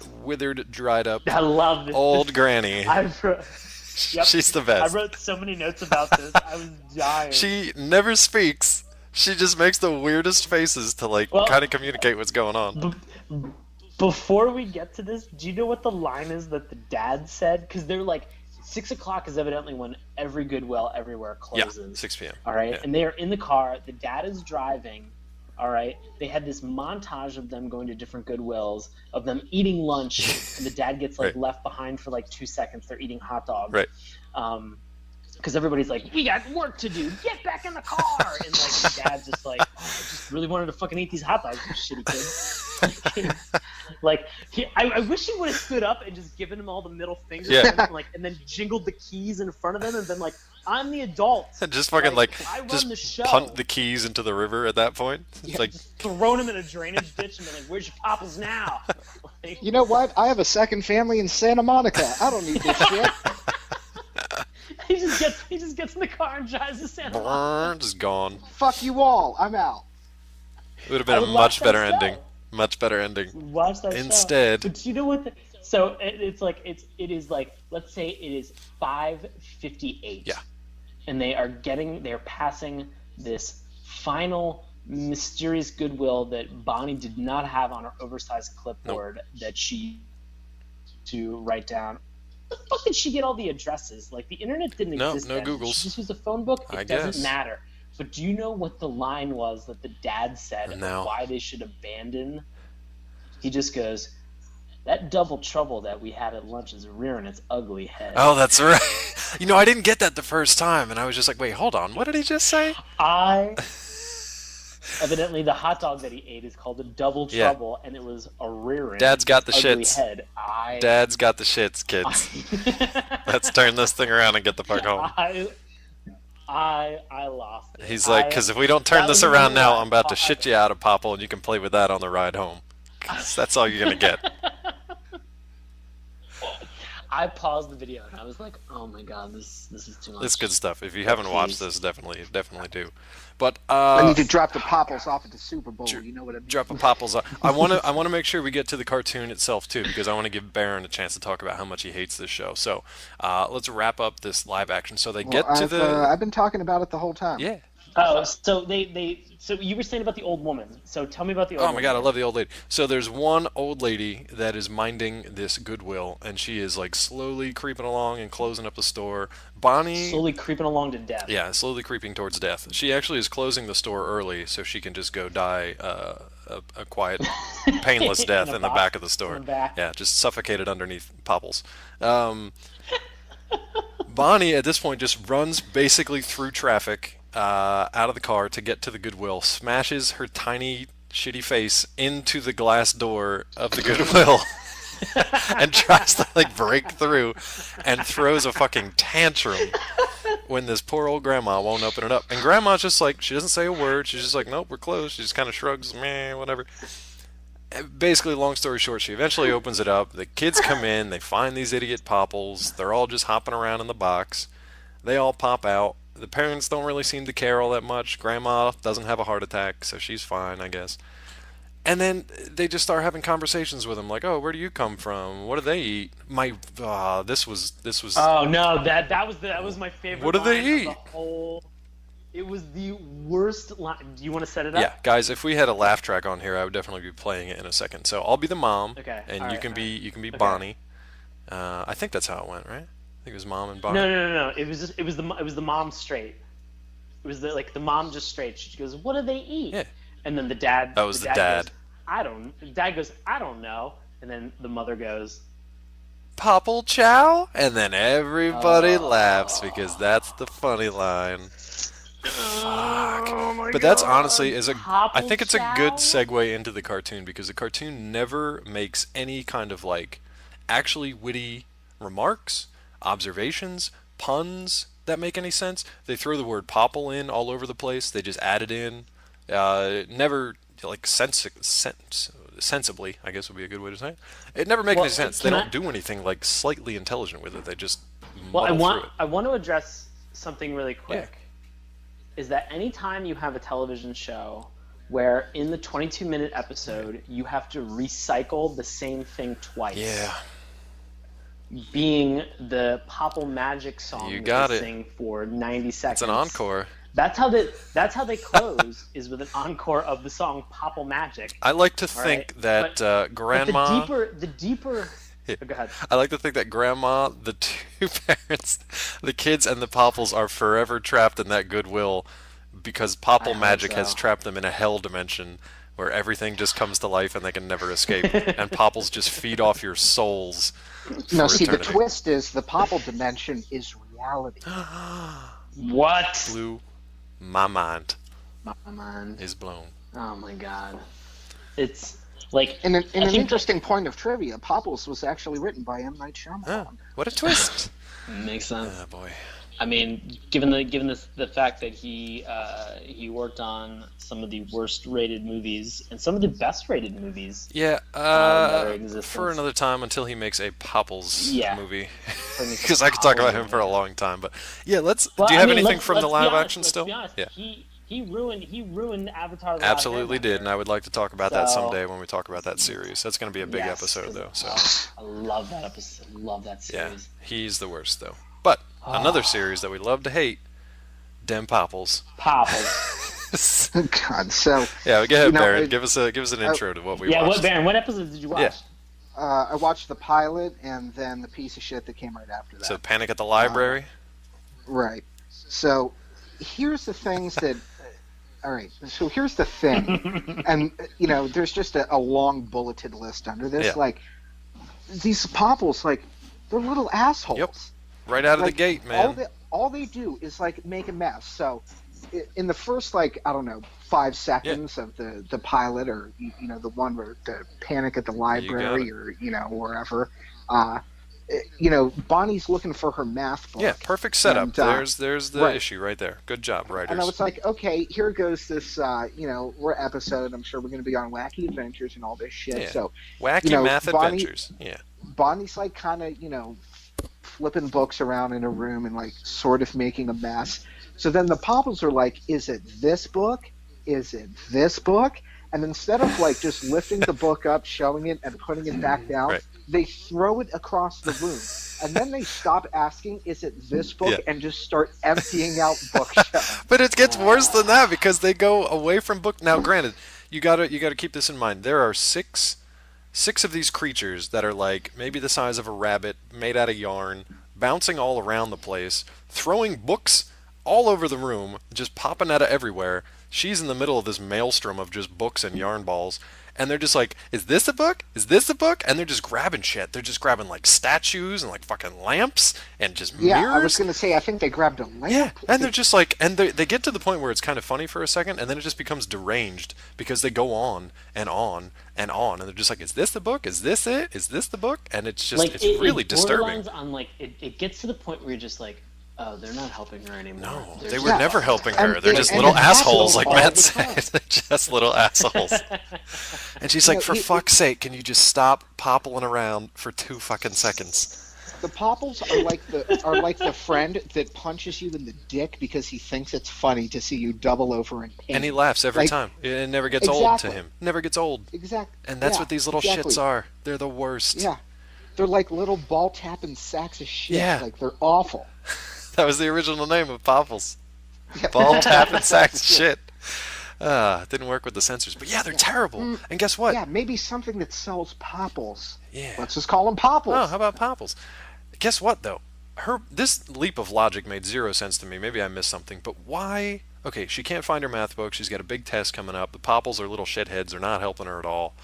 dried up I love this. old granny. She's the best. I wrote so many notes about this. I was dying. She never speaks. She just makes the weirdest faces to kind of communicate what's going on. Before we get to this, do you know what the line is that the dad said? Because they're like, 6 o'clock is evidently when every Goodwill everywhere closes. Yeah, 6 p.m. All right, yeah. And they are in the car. The dad is driving, All right, they had this montage of them going to different Goodwills, of them eating lunch, and the dad gets like Right. left behind for like 2 seconds. They're eating hot dogs. Right. Because everybody's like, we got work to do. Get back in the car. And like the dad's just like, oh, I just really wanted to fucking eat these hot dogs, you shitty kid. Like, I wish he would have stood up and just given him all the middle fingers, Yeah. and then jingled the keys in front of them and been like, I'm the adult. Just fucking like I run just the show. punt the keys into the river at that point. It's Yeah, like just thrown him in a drainage ditch and been like, where's your Popples now? Like, You know what? I have a second family in Santa Monica. I don't need this shit. he just gets in the car and drives to Santa Monica. just gone. Fuck you all. I'm out. It would have been I a would much watch that better show. ending. Much better ending. Watch that show. Instead- But you know what? So it's like it is like, let's say it is 5:58. Yeah. And they're passing this final mysterious Goodwill that Bonnie did not have on her oversized clipboard that she to write down. Where the fuck did she get all the addresses? Like, the internet didn't No, exist no then. Googles. She just used a phone book. It I doesn't guess. matter. But do you know what the line was that the dad said and No. why they should abandon? He just goes, that double trouble that we had at lunch is rearing its ugly head. Oh, that's right. You know, I didn't get that the first time, and I was just like, wait, hold on. What did he just say? Evidently, the hot dog that he ate is called a double Yeah. trouble, and it was a rearing Dad's got the its ugly shits. head. Dad's got the shits, kids. Let's turn this thing around and get the fuck home. I lost it. He's like, because if we don't turn that this was the around moment now, I I'm about to thought- shit you out of Popple, and you can play with that on the ride home. 'Cause that's all you're going to get. I paused the video and I was like, "Oh my god, this is too much." It's good stuff. If you haven't watched this, definitely do. But I need to drop the Popples off at the Super Bowl. You know what I mean? drop a Popples. I want to make sure we get to the cartoon itself too, because I want to give Baron a chance to talk about how much he hates this show. So let's wrap up this live action. So they get to the I've been talking about it the whole time. yeah. Oh, so so you were saying about the old woman. So tell me about the old Oh woman. my god, I love the old lady. So there's one old lady that is minding this Goodwill, and she is like slowly creeping along and closing up the store. Bonnie, Slowly creeping along to death. yeah, slowly creeping towards death. She actually is closing the store early so she can just go die a quiet, painless death in the box back of the store. in the back. Yeah, just suffocated underneath Popples. Bonnie at this point just runs basically through traffic out of the car to get to the Goodwill, smashes her tiny shitty face into the glass door of the Goodwill and tries to like break through and throws a fucking tantrum when this poor old grandma won't open it up. And grandma's just like, she doesn't say a word, she's just like, nope, we're closed. She just kind of shrugs, meh, whatever. Basically, long story short, she eventually opens it up. The kids come in, they find these idiot Popples. They're all just hopping around in the box. They all pop out. The parents don't really seem to care all that much. Grandma doesn't have a heart attack, so she's fine, I guess. And then they just start having conversations with them, like, "Oh, where do you come from? What do they eat?" This was. Oh no, that was my favorite. What do they line of eat? the whole. It was the worst line. Do you want to set it up? Yeah, guys, if we had a laugh track on here, I would definitely be playing it in a second. So I'll be the mom, Okay, and all you right, can all be right. Bonnie. I think that's how it went, right? I think it was mom and Bonnie. No. It was the mom straight. It was the mom just straight. She goes, "What do they eat?" Yeah. And then the dad. That was the dad. Goes, Dad goes, "I don't know." And then the mother goes, Popple chow, and then everybody laughs because that's the funny line. Fuck. "Oh my But that's God, honestly I think it's a good Popple segue into the cartoon because the cartoon never makes any kind of like actually witty remarks, observations, puns that make any sense. They throw the word popple in all over the place. They just add it in. Never like sensibly, I guess would be a good way to say it. It never makes Well, any sense. They can don't do anything like slightly intelligent with it. They just Well, muddle through it. I want to address something really quick. Is that anytime you have a television show where in the 22-minute episode you have to recycle the same thing twice, Yeah. being the Popple Magic song You that got they it. sing for 90 seconds. It's an encore. That's how they close is with an encore of the song Popple Magic. I like to All think right? that But grandma. the deeper. Oh, go ahead. I like to think that grandma, the two parents, the kids, and the Popples are forever trapped in that Goodwill, because Popple hope magic so. has trapped them in a hell dimension where everything just comes to life and they can never escape. And Popples just feed off your souls No, for see, the eternity. twist is the Popple dimension is reality. What? Blew my mind. My mind. Is blown. Oh my god. It's like In an I think interesting point of trivia, Popples was actually written by M. Night Shyamalan. Oh, what a twist. makes sense. Oh, boy. I mean, given the fact that he worked on some of the worst rated movies and some of the best rated movies. Yeah, that are in existence. for another time until he makes a Popples Yeah. movie. For me, Because I could talk about Popples him for a long time. But yeah, let's. Well, do you I have mean, anything let's- from the let's be live honest, action let's still? be honest. Yeah. He ruined Avatar. The Absolutely Last did, and I would like to talk about that So- someday when we talk about that series. That's going to be a big Yes, episode, though. So I love that episode. Love that yeah, series. he's the worst, though. But another series that we love to hate, Dem Popples. Popples. God, so Yeah, go ahead, You know, Baron. it- give us an intro to what we Yeah, watched. what Baron? What episodes did you watch? Yeah. I watched the pilot and then the piece of shit that came right after that. So Panic at the Library. Right. So here's the things that. All right. So here's the thing, and there's just a long bulleted list under this. Yeah. Like these Popples, like they're little assholes. Yep. Right out of the Like, gate, man. All they do is like make a mess. So in the first 5 seconds of the pilot, or the one where the Panic at the Library, or wherever, Bonnie's looking for her math book. Yeah, perfect setup. And, there's the right. issue right there. Good job, writers. And I was like, okay, here goes this, we're episode. I'm sure we're going to be on wacky adventures and all this shit. Yeah. So Wacky math Bonnie- adventures. Yeah. Bonnie's like kind of, flipping books around in a room and like sort of making a mess. So then the Popples are like, is it this book? Is it this book? And instead of like just lifting the book up, showing it, and putting it back down, Right. they throw it across the room. And then they stop asking, is it this book? Yeah. And just start emptying out bookshelves. But it gets worse than that because they go away from book. Now, granted, you gotta keep this in mind. There are six of these creatures that are like maybe the size of a rabbit, made out of yarn, bouncing all around the place, throwing books all over the room, just popping out of everywhere. She's in the middle of this maelstrom of just books and yarn balls. And they're just like, is this a book? Is this a book? And they're just grabbing shit. They're just grabbing like statues and like fucking lamps and just Yeah, mirrors. I was going to say, I think they grabbed a lamp. Yeah, and they're just like, and they get to the point where it's kind of funny for a second, and then it just becomes deranged because they go on and on and on, and they're just like, is this the book? Is this it? Is this the book? And it's just, it's really disturbing. borderlines on like it gets to the point where you're just like, oh, they're not helping her anymore. No, They're they just- were never helping her. And- They're and- just and little it happens assholes, like all Matt the said. time. They're just little assholes. And she's like, for fuck's sake, can you just stop poppling around for 2 fucking seconds? The Popples are like the friend that punches you in the dick because he thinks it's funny to see you double over in pain. And he laughs every Like- time. It never gets old to Exactly. him. Never gets old. Exactly. And that's Yeah, what these little exactly. shits are. They're the worst. Yeah. They're like little ball tapping sacks of shit. Yeah. Like they're awful. That was the original name of Popples. Yeah. Ball tapping sacks of shit. Didn't work with the censors. But yeah, they're terrible. And guess what? Yeah, maybe something that sells Popples. Yeah. Let's just call them Popples. Oh, how about Popples? Guess what, though? This leap of logic made zero sense to me. Maybe I missed something. But why? Okay, she can't find her math book. She's got a big test coming up. The Popples are little shitheads. They're not helping her at all.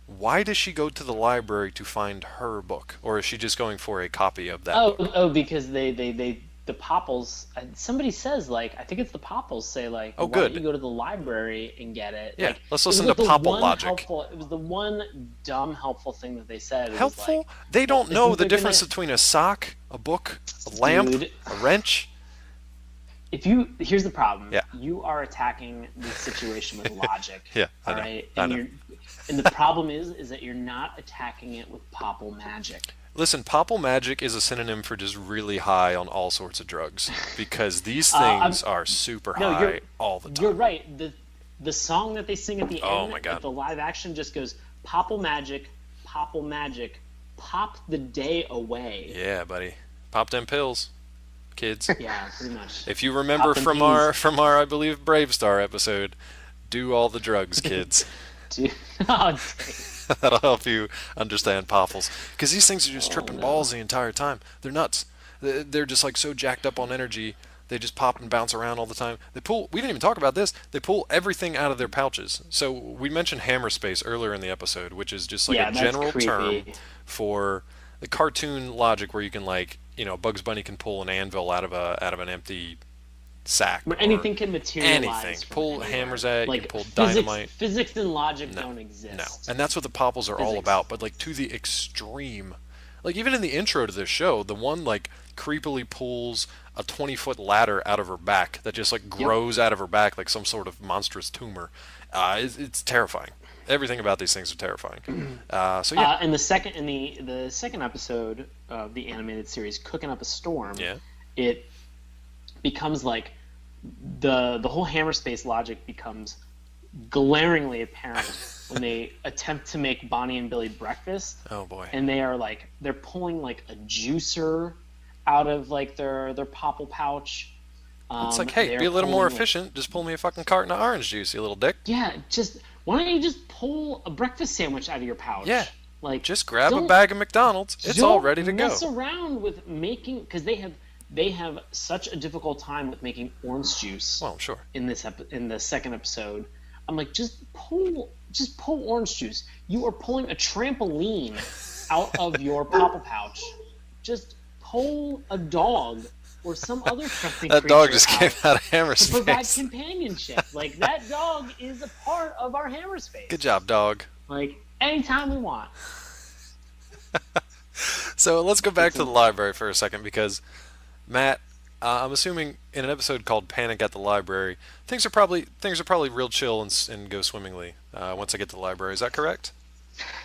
Why does she go to the library to find her book? Or is she just going for a copy of that book? Because the Popples. Somebody says like, I think it's the Popples say like, Oh, why good. don't you go to the library and get it? Yeah, Like, let's it was listen like to the Popple one logic. It was the one dumb helpful thing that they said. It was Helpful? like, They don't well, know isn't the there difference gonna- between a sock, a book, a lamp, Dude. a wrench. Here's the problem. Yeah. You are attacking the situation with logic. Yeah, I all know, right? I And know. and the problem is that you're not attacking it with Popple magic. Listen, Popple magic is a synonym for just really high on all sorts of drugs because these I'm- things are super No, high all the time. You're right. The song that they sing at the Oh end my God. of the live action just goes Popple magic, pop the day away. Yeah, buddy. Pop them pills, kids. Yeah, pretty much. If you remember Pop them from our I believe Brave Star episode, do all the drugs, kids. Dude. Oh, dang. That'll help you understand Popples. Because these things are just tripping balls the entire time. They're nuts. They're just like so jacked up on energy. They just pop and bounce around all the time. We didn't even talk about this. They pull everything out of their pouches. So we mentioned hammer space earlier in the episode, which is just like a general term for the cartoon logic where you can Bugs Bunny can pull an anvil out of an empty sack. Where anything can materialize. Anything. Pull hammers at it, you can pull dynamite. Physics and logic don't exist. No. And that's what the Popples are all about, but to the extreme. Even in the intro to this show, the one creepily pulls a 20-foot ladder out of her back that just grows out of her back like some sort of monstrous tumor. It's terrifying. Everything about these things are terrifying. So yeah. In the second episode of the animated series, Cooking Up a Storm, it becomes the whole hammer space logic becomes glaringly apparent when they attempt to make Bonnie and Billy breakfast. Oh boy! And they are they're pulling a juicer out of their Popple pouch. It's hey, be a little more efficient. Just pull me a fucking carton of orange juice, you little dick. Yeah, why don't you just pull a breakfast sandwich out of your pouch? Yeah. Just grab a bag of McDonald's. It's all ready to go. Don't mess around with making, because they have such a difficult time with making orange juice. Well, sure. In the second episode, I'm just pull orange juice. You are pulling a trampoline out of your Popple pouch. Just pull a dog or some other something. That dog just came out of hammer space. To provide companionship. That dog is a part of our hammer space. Good job, dog. Anytime we want. So let's go back to the library for a second, because Matt, I'm assuming in an episode called Panic at the Library, things are probably real chill and go swimmingly once I get to the library. Is that correct?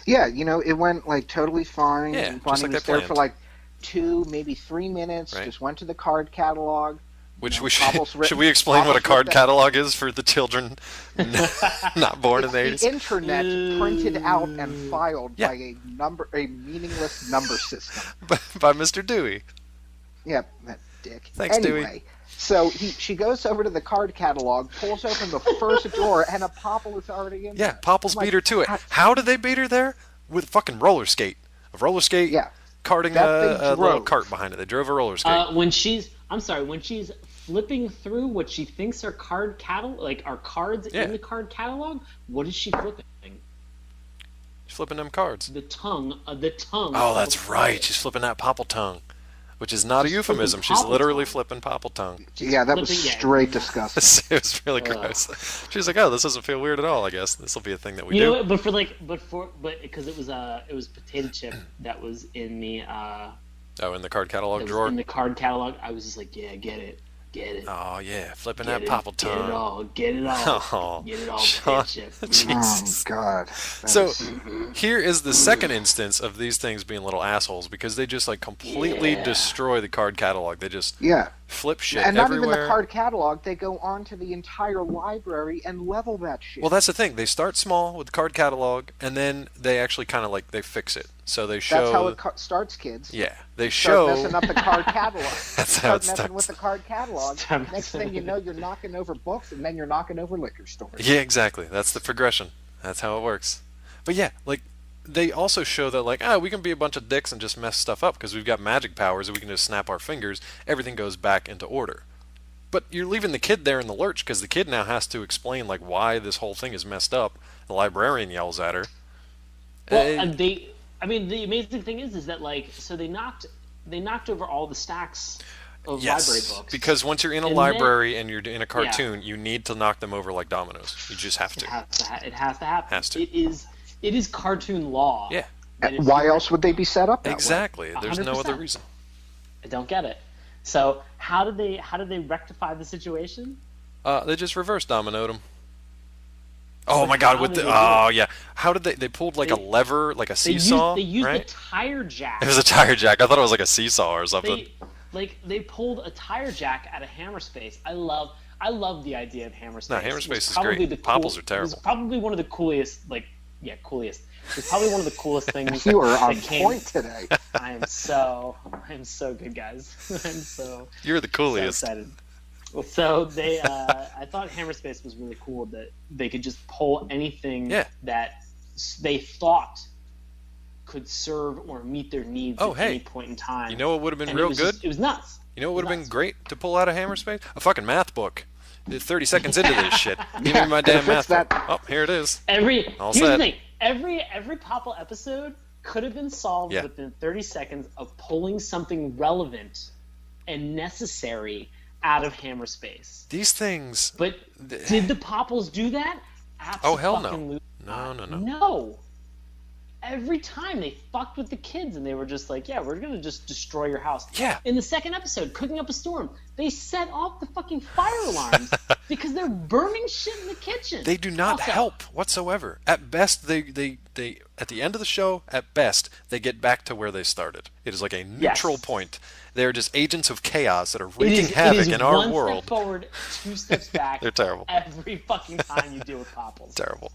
Yeah, it went totally fine. Yeah, Bonnie was there for 2, maybe 3 minutes. Right. Just went to the card catalog. Should we explain what a card catalog is for the children not born in the 80s? The internet printed out and filed by a meaningless number system. By Mr. Dewey. Yeah, that dick. Thanks, Dewey. So she goes over to the card catalog, pulls open the first drawer, and a Popple is already in there. Yeah, Popples beat her to it. How did they beat her there? With a fucking roller skate. A roller skate carting a little cart behind it. They drove a roller skate. When she's flipping through what she thinks are card catalog, are cards in the card catalog, what is she flipping? She's flipping them cards. The tongue. Oh, that's right. She's flipping that Popple tongue. Which is not a euphemism. She's literally flipping Popple tongue. Yeah, that was straight disgusting. It was really gross. She was oh, this doesn't feel weird at all. I guess this will be a thing that we do. You know, but because it was potato chip that was in the in the card catalog drawer. In the card catalog, I was just yeah, get it. Oh yeah, flipping that Popple tongue. Get it all. Get it all. Sean, Jesus. Oh God. So here is the second instance of these things being little assholes, because they just completely destroy the card catalog. They just flip shit and not everywhere. Even the card catalog. They go on to the entire library and level that shit. Well, that's the thing. They start small with the card catalog, and then they actually kind of they fix it. So they show. That's how it starts, kids. Yeah, they show. Start messing up the card catalog. That's how it starts. Messing with the card catalog. Next thing you know, you're knocking over books, and then you're knocking over liquor stores. Yeah, exactly. That's the progression. That's how it works. But yeah, they also show that we can be a bunch of dicks and just mess stuff up because we've got magic powers and we can just snap our fingers. Everything goes back into order. But you're leaving the kid there in the lurch, because the kid now has to explain why this whole thing is messed up. The librarian yells at her. Well, the amazing thing is that so they knocked over all the stacks of library books. Because once you're in a library and you're in a cartoon, you need to knock them over like dominoes. You just have to. It has to happen. Has to. It is cartoon law. Yeah. Why else would they be set up that exactly. way? There's no other reason. I don't get it. So how did they rectify the situation? They just reverse dominoed them. Oh my God! How did they pulled a lever, like a seesaw? They used right? a tire jack. It was a tire jack. I thought it was like a seesaw or something. They pulled a tire jack out of hammer space. I love the idea of hammer space. No, hammer space is great. Popples are terrible. It's probably one of the coolest. Coolest. It's probably one of the coolest things. You are on point today. I am so good, guys. You're the coolest. So excited. So I thought hammer space was really cool that they could just pull anything that they thought could serve or meet their needs at any point in time. You know what would have been and real good? It was nuts. You know what would have been great to pull out of Hammerspace? A fucking math book. 30 seconds into this shit. Give me my damn math book. Oh, here it is. Here's All the set. thing. Every Popple episode could have been solved within 30 seconds of pulling something relevant and necessary out of Hammerspace. These things. But did the Popples do that? Oh, hell no. Absolutely No. No. Every time they fucked with the kids and they were just like, yeah, we're going to just destroy your house. Yeah. In the second episode, Cooking Up a Storm, they set off the fucking fire alarms because they're burning shit in the kitchen. They do not help whatsoever. At best, they at the end of the show, at best, they get back to where they started. It is like a neutral point. They're just agents of chaos that are wreaking havoc in our world. 1 step forward, 2 steps back. They're terrible. Every fucking time you deal with Popples. Terrible.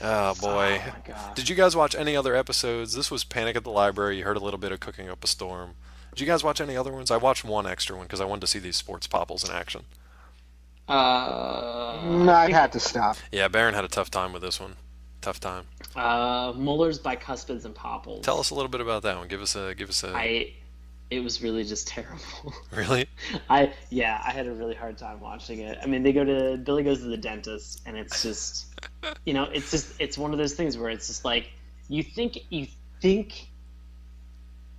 Oh, boy. Oh, my God. Did you guys watch any other episodes? This was Panic at the Library. You heard a little bit of Cooking Up a Storm. Did you guys watch any other ones? I watched one extra one because I wanted to see these sports Popples in action. No, I've had to stop. Yeah, Baron had a tough time with this one. Tough time. Mueller's Bicuspids and Popples. Tell us a little bit about that one. Give us a. It was really just terrible. Really? I had a really hard time watching it. I mean, Billy goes to the dentist, and it's just, it's one of those things where it's just like you think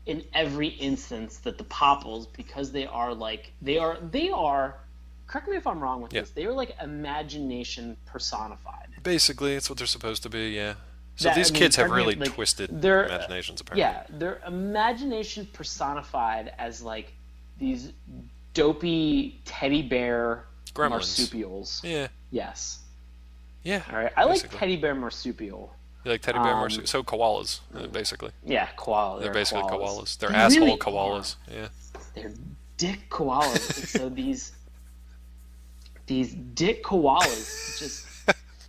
in every instance that the Popples, because they are. Correct me if I'm wrong with this. They are like imagination personified. Basically, it's what they're supposed to be. Yeah. So these kids have really twisted imaginations, apparently. Yeah, they're imagination personified as like these dopey teddy bear Gremlins. marsupials. Yeah. Yes. Yeah. All right. I like teddy bear marsupial. You like teddy bear marsupial? So koalas, basically. Yeah, koala. They're basically koalas. They're asshole really koalas. Yeah. They're dick koalas. And so these dick koalas just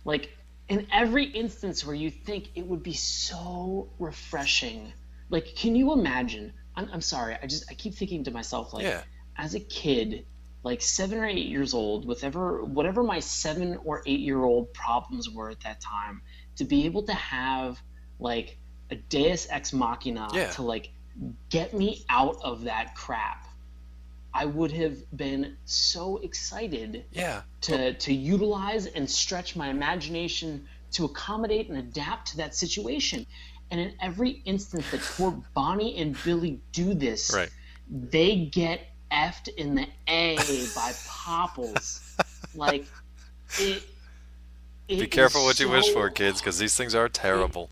like. In every instance where you think it would be so refreshing, like, can you imagine? I'm sorry, I keep thinking to myself, like, as a kid, like 7 or 8 years old, whatever my 7 or 8 year old problems were at that time, to be able to have like a Deus Ex Machina to like get me out of that crap. I would have been so excited to utilize and stretch my imagination to accommodate and adapt to that situation. And in every instance that poor Bonnie and Billy do this, they get effed in the A by Popples. Like, it Be careful what you wish for, kids, because these things are terrible.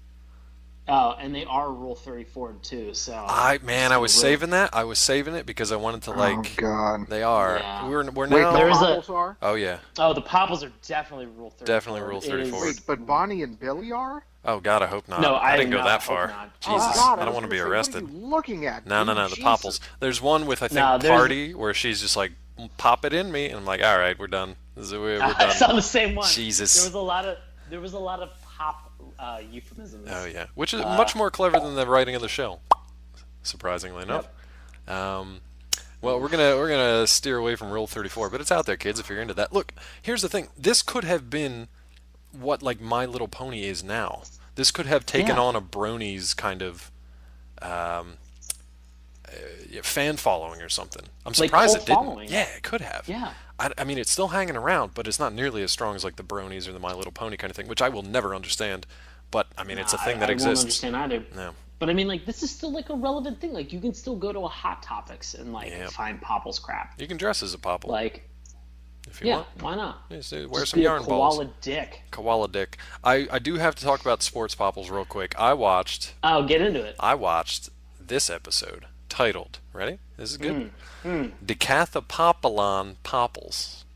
Oh, and they are Rule 34 too. So I was saving that. I was saving it because I wanted to like. Oh God. They are. Yeah. We're Wait, now. the Popples are? Oh yeah. Oh, the Popples are definitely Rule 34. Definitely Rule 34. Wait, but Bonnie and Billy are? Oh God, I hope not. No, I didn't go no, that I far. hope not. Jesus, Oh, God, I don't want to be arrested. What are you looking at? No, the Jesus. Popples. There's one with I think Party where she's just like, pop it in me, and I'm like, all right, we're done. We're done. I saw the same one. Jesus. There was a lot of pop euphemisms. Oh yeah, which is much more clever than the writing of the show, surprisingly enough. Well, we're gonna steer away from Rule 34, but it's out there, kids. If you're into that, look. Here's the thing. This could have been what like My Little Pony is now. This could have taken on a bronies kind of fan following or something. I'm surprised it didn't. Following. Yeah, it could have. Yeah. I mean, it's still hanging around, but it's not nearly as strong as like the bronies or the My Little Pony kind of thing, which I will never understand. But I mean, it's a thing that exists. I won't understand either. No. But I mean, like, this is still like a relevant thing. Like, you can still go to a Hot Topics and like find Popples crap. You can dress as a Popple. Like, if you want. Why not? Yeah, so wear Just some be yarn a koala balls. dick. Koala dick. I do have to talk about sports Popples real quick. I watched Get into it. this episode titled, ready? This is good. Decathopopalon Popples.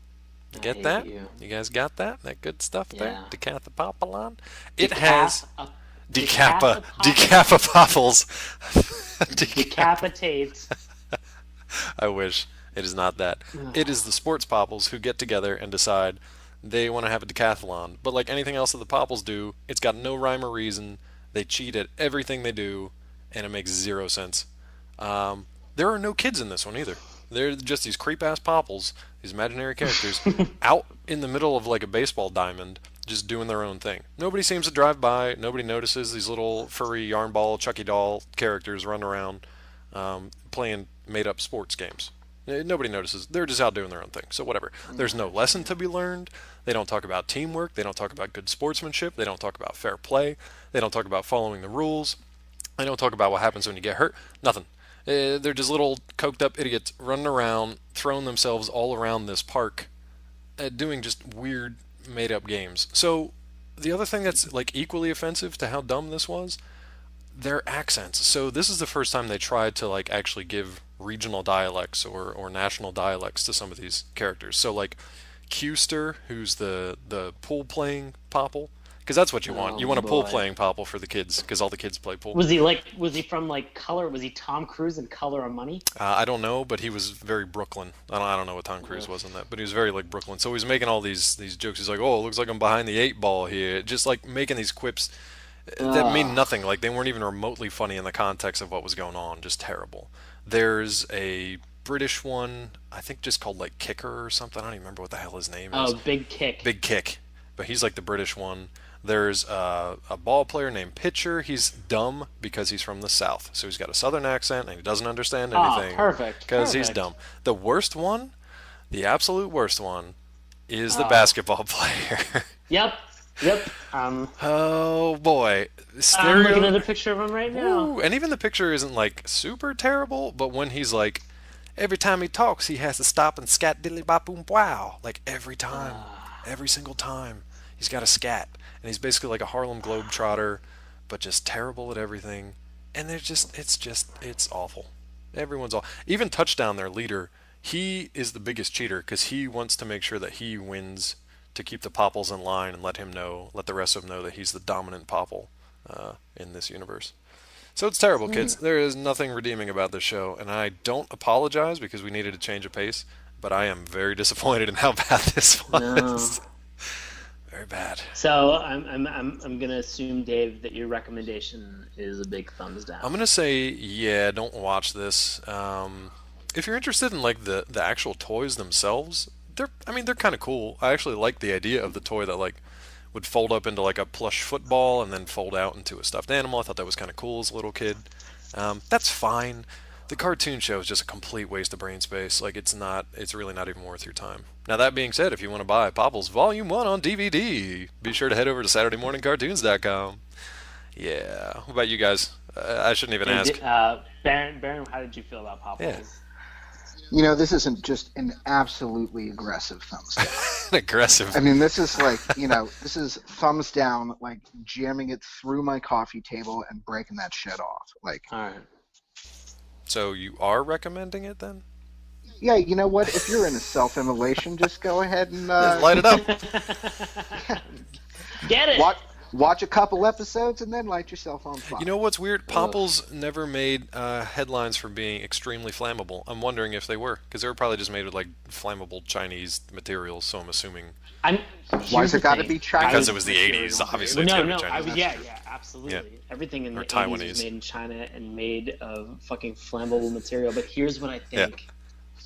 You get that? You guys got that? That good stuff there? Decathopopalon? It has Decapopples. Decapitate. I wish. It is not that. It is the sports Popples who get together and decide they want to have a decathlon. But like anything else that the Popples do, it's got no rhyme or reason. They cheat at everything they do, and it makes zero sense. There are no kids in this one either. They're just these creep-ass Popples, these imaginary characters, out in the middle of like a baseball diamond, just doing their own thing. Nobody seems to drive by. Nobody notices these little furry yarn ball, Chucky doll characters running around playing made-up sports games. Nobody notices. They're just out doing their own thing. So whatever. There's no lesson to be learned. They don't talk about teamwork. They don't talk about good sportsmanship. They don't talk about fair play. They don't talk about following the rules. They don't talk about what happens when you get hurt. Nothing. They're just little coked up idiots running around, throwing themselves all around this park, doing just weird made up games. So the other thing that's like equally offensive to how dumb this was, their accents. So this is the first time they tried to like actually give regional dialects or national dialects to some of these characters. So like Custer, who's the pool playing Popple, because that's what you want. You want a pool playing Popple for the kids, because all the kids play pool. Was he from like Color? Was he Tom Cruise in Color of Money? I don't know, but he was very Brooklyn. I don't know what Tom Cruise was in that, but he was very like Brooklyn. So he was making all these jokes. He's like, oh, it looks like I'm behind the 8 ball here. Just like making these quips that mean nothing. Like they weren't even remotely funny in the context of what was going on. Just terrible. There's a British one, I think just called like Kicker or something. I don't even remember what the hell his name is. Oh, Big Kick. Big Kick. But he's like the British one. There's a ball player named Pitcher. He's dumb because he's from the South. So he's got a Southern accent and he doesn't understand anything. Oh, perfect. Because he's dumb. The worst one, the absolute worst one, is the basketball player. Yep. Oh boy, I'm looking at a picture of him right now. Ooh, and even the picture isn't like super terrible, but when he's like, every time he talks, he has to stop and scat diddly bop boom wow, like every time, every single time, he's got a scat, and he's basically like a Harlem Globetrotter, but just terrible at everything, and it's awful. Everyone's all, even Touchdown, their leader, he is the biggest cheater because he wants to make sure that he wins to keep the Popples in line and let the rest of them know that he's the dominant Popple in this universe. So it's terrible, kids. There is nothing redeeming about this show, and I don't apologize because we needed a change of pace, but I am very disappointed in how bad this was. No. Very bad. So I'm gonna assume, Dave, that your recommendation is a big thumbs down. I'm gonna say, yeah, don't watch this. If you're interested in like the actual toys themselves, they're kind of cool. I actually like the idea of the toy that like would fold up into like a plush football and then fold out into a stuffed animal. I thought that was kind of cool as a little kid. That's fine. The cartoon show is just a complete waste of brain space. Like it's really not even worth your time. Now that being said, if you want to buy Popples Volume 1 on DVD, be sure to head over to SaturdayMorningCartoons.com. Yeah. What about you guys? I shouldn't even ask. Baron, how did you feel about Popples? Yeah. You know, this isn't just an absolutely aggressive thumbs down. Aggressive. I mean, this is like, this is thumbs down, like jamming it through my coffee table and breaking that shit off. Like, all right. So you are recommending it then? Yeah, you know what? If you're in a self-immolation, just go ahead and just light it up. Get it. Watch a couple episodes and then light yourself on fire. You know what's weird? Popples never made headlines for being extremely flammable. I'm wondering if they were, because they were probably just made with like flammable Chinese materials. So I'm assuming. Why's it got to be Chinese? Because it was the '80s, obviously. No, it's Chinese. Yeah, absolutely. Yeah. Everything in the Taiwanese 80s was made in China and made of fucking flammable material. But here's what I think. Yeah.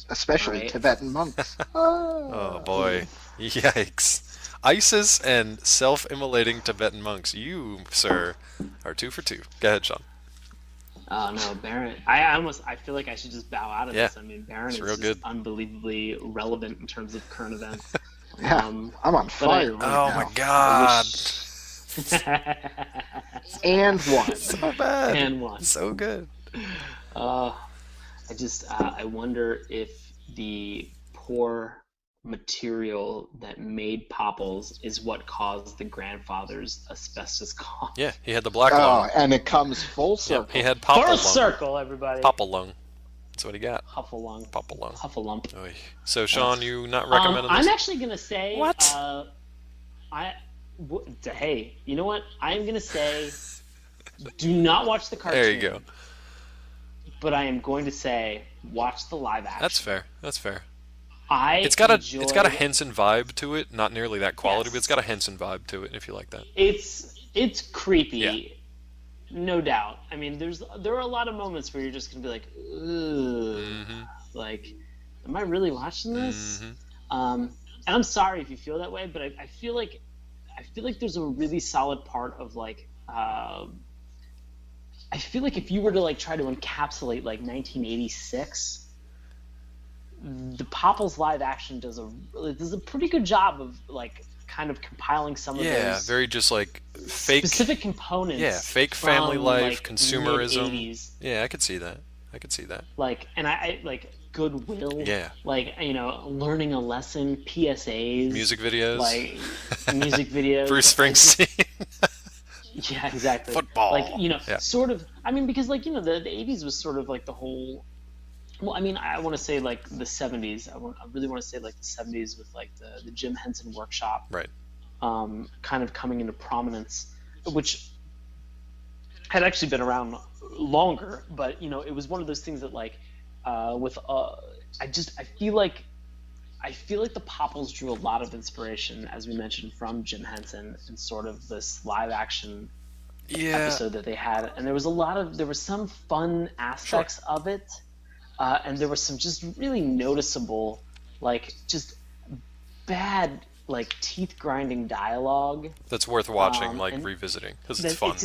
Especially Tibetan monks. Oh boy, yikes! ISIS and self-immolating Tibetan monks. You, sir, are 2 for 2. Go ahead, Sean. Oh no, Baron! I feel like I should just bow out of this. I mean, Baron is just unbelievably relevant in terms of current events. Yeah, I'm on fire. Oh my god! And one. So bad. And one. So good. I wonder if the poor material that made Popples is what caused the grandfather's asbestos cough. Yeah, he had the black lung. And it comes full circle. Yep, he had Popple lung. Full circle, everybody. Popple lung. That's what he got. Huffle lung. Popple lung. Huffalump. Oy. So, Sean, you not recommending this? I'm actually going to say... What? Hey, you know what? I'm going to say do not watch the cartoon. There you go. But I am going to say watch the live action. That's fair. It's got a Henson vibe to it, not nearly that quality, but it's got a Henson vibe to it. If you like that, it's creepy, yeah. No doubt. I mean, there are a lot of moments where you're just gonna be like, ugh, like, am I really watching this? And I'm sorry if you feel that way, but I feel like there's a really solid part of like. I feel like if you were to like try to encapsulate like 1986, the Popples live action does a pretty good job of like kind of compiling some of those very just like fake specific components. Yeah, fake from, family life, like, consumerism. mid-80s. Yeah, I could see that. Like, and I like Goodwill. Yeah. Like, learning a lesson, PSAs. Music videos. Like, music videos. Bruce Springsteen. Yeah, exactly. Football. Like, Yeah. sort of, I mean, because like, the 80s was sort of like the whole, well, I mean, I want to say like the 70s. I really want to say like the 70s with like the Jim Henson Workshop. Right. Kind of coming into prominence, which had actually been around longer, but it was one of those things that like I feel like the Popples drew a lot of inspiration, as we mentioned, from Jim Henson and sort of this live action episode that they had, and there were some fun aspects of it, and there was some just really noticeable, like, just bad, like, teeth grinding dialogue That's worth watching, and revisiting, because it's fun.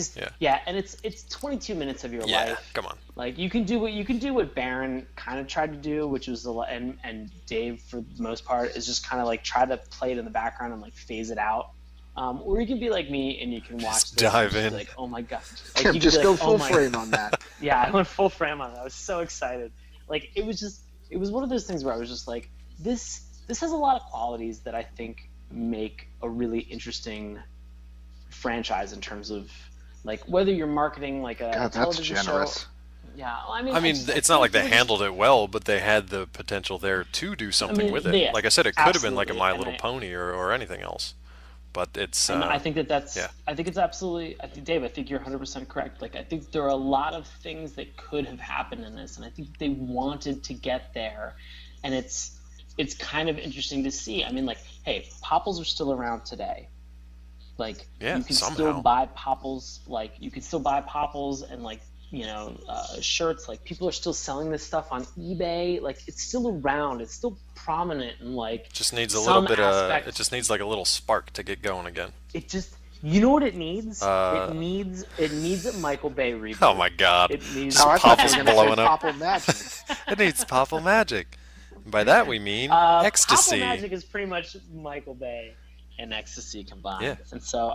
And it's 22 minutes of your life. Yeah, come on. Like, you can do what Baron kind of tried to do, which was and Dave, for the most part, is just kind of like try to play it in the background and like phase it out. Or you can be like me and you can watch just this dive and in. like, oh my god, Tim, like, just go full frame on that. Yeah, I went full frame on it. I was so excited. Like, it was one of those things where I was just like, this has a lot of qualities that I think make a really interesting franchise in terms of like whether you're marketing like a God, that's television generous. show. Yeah, I mean, It's not like they handled it well, but they had the potential there to do something with it. Yeah, like I said, it could have been like a absolutely, My and Little Pony or anything else. But it's. And I think that's. Yeah. I think it's absolutely. Dave, I think you're 100% correct. Like, I think there are a lot of things that could have happened in this, and I think they wanted to get there, and it's kind of interesting to see. I mean, like, hey, Popples are still around today. Like, yeah, you can somehow. still buy Popples. Like, you can still buy Popples and like, shirts. Like, people are still selling this stuff on eBay. Like, it's still around. It's still prominent, and like, just needs a some little bit aspect, it just needs like a little spark to get going again. It just, you know what it needs? It needs a Michael Bay reboot. Oh my god. It needs I thought Popples you were gonna blowing say up. Popple Magic. It needs Popple Magic. By that we mean ecstasy. Popple Magic is pretty much Michael Bay and ecstasy combined. Yeah. And so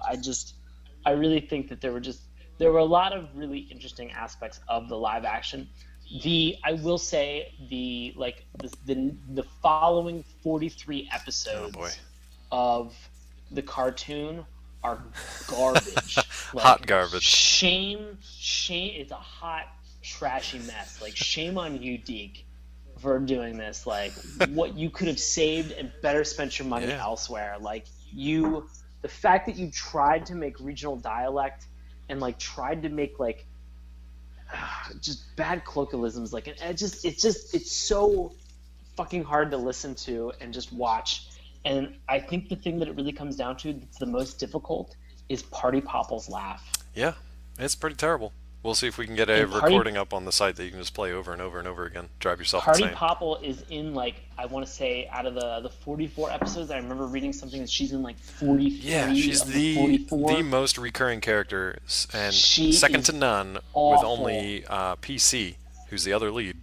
I really think that there were a lot of really interesting aspects of the live action. I will say the following 43 episodes of the cartoon are garbage. Like, hot garbage. Shame. It's a hot, trashy mess. Like, shame on you, DiC, for doing this. Like, what you could have saved and better spent your money elsewhere. Like, the fact that you tried to make regional dialect and like tried to make like just bad colloquialisms, like, it's so fucking hard to listen to and just watch. And I think the thing that it really comes down to that's the most difficult is Party Popples laugh. Yeah, it's pretty terrible. We'll see if we can get a recording up on the site that you can just play over and over and over again. Drive yourself Party insane. Popple is in, like, I want to say, out of the 44 episodes, I remember reading something that she's in, like, 43 Yeah, she's of the 44. the most recurring character, and She second is to none, awful. with only PC, who's the other lead,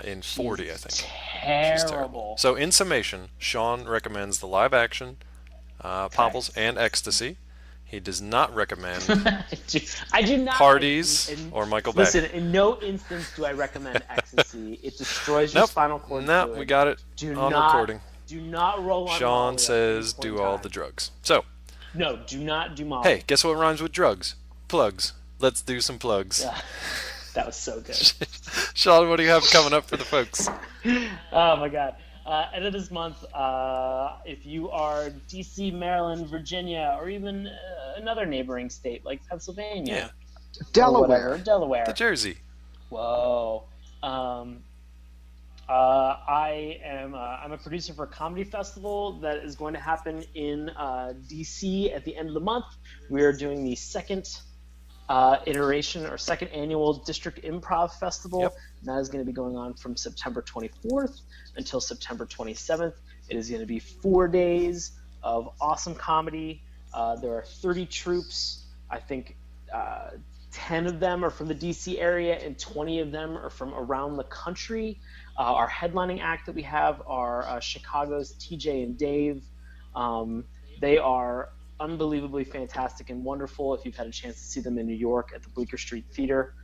in 40, I think. Terrible. She's terrible. So, in summation, Sean recommends the live action Popples and Ecstasy. He does not recommend I do not Parties or Michael Bay. Listen, in no instance do I recommend ecstasy. It destroys your spinal cord. Nope, we got it on recording. Do not roll on Sean Molly says do all the drugs. So, no, do not do Molly. hey, guess what rhymes with drugs? Plugs. Let's do some plugs. Yeah, that was so good. Sean, what do you have coming up for the folks? Oh my god. End of this month, if you are DC, Maryland, Virginia, or even another neighboring state like Pennsylvania, Delaware, the Jersey. Whoa. I'm a producer for a comedy festival that is going to happen in DC at the end of the month. We are doing the second iteration or second annual District Improv Festival. Yep. And that is going to be going on from September 24th until September 27th. It is going to be 4 days of awesome comedy. There are 30 troops. I think 10 of them are from the DC area, and 20 of them are from around the country. Our headlining act that we have are Chicago's TJ and Dave. They are unbelievably fantastic and wonderful. If you've had a chance to see them in New York at the Bleecker Street Theater,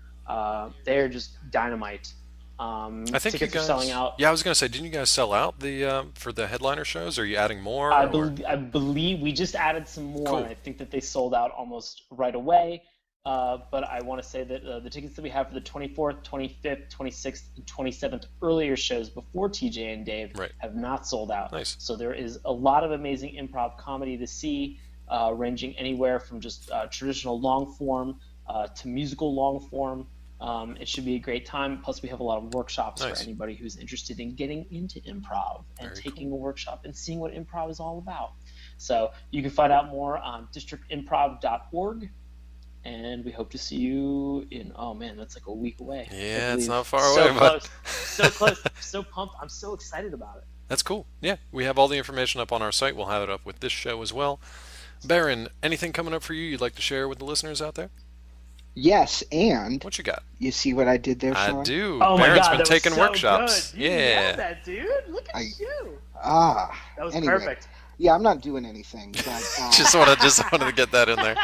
they're just dynamite. I think tickets you guys are selling out. Yeah, I was gonna say, didn't you guys sell out the for the headliner shows? Are you adding more? I believe we just added some more. Cool. And I think that they sold out almost right away. But I want to say that the tickets that we have for the 24th, 25th, 26th, and 27th earlier shows before TJ and Dave have not sold out. Nice. So there is a lot of amazing improv comedy to see, ranging anywhere from just traditional long form to musical long form. It should be a great time. Plus, we have a lot of workshops for anybody who's interested in getting into improv and taking a workshop and seeing what improv is all about. So you can find out more on districtimprov.org. And we hope to see you in, oh man, that's like a week away. Yeah, it's not far so away. Close. So close. I'm so pumped. I'm so excited about it. That's cool. Yeah, we have all the information up on our site. We'll have it up with this show as well. Baron, anything coming up for you you'd like to share with the listeners out there? Yes, and what you got? You see what I did there, Sean? I do. Oh my Baron's God, been that taking was so workshops. Good. You nailed that, dude. Look at you. That was anyway. Perfect. Yeah, I'm not doing anything. But, just wanted to get that in there.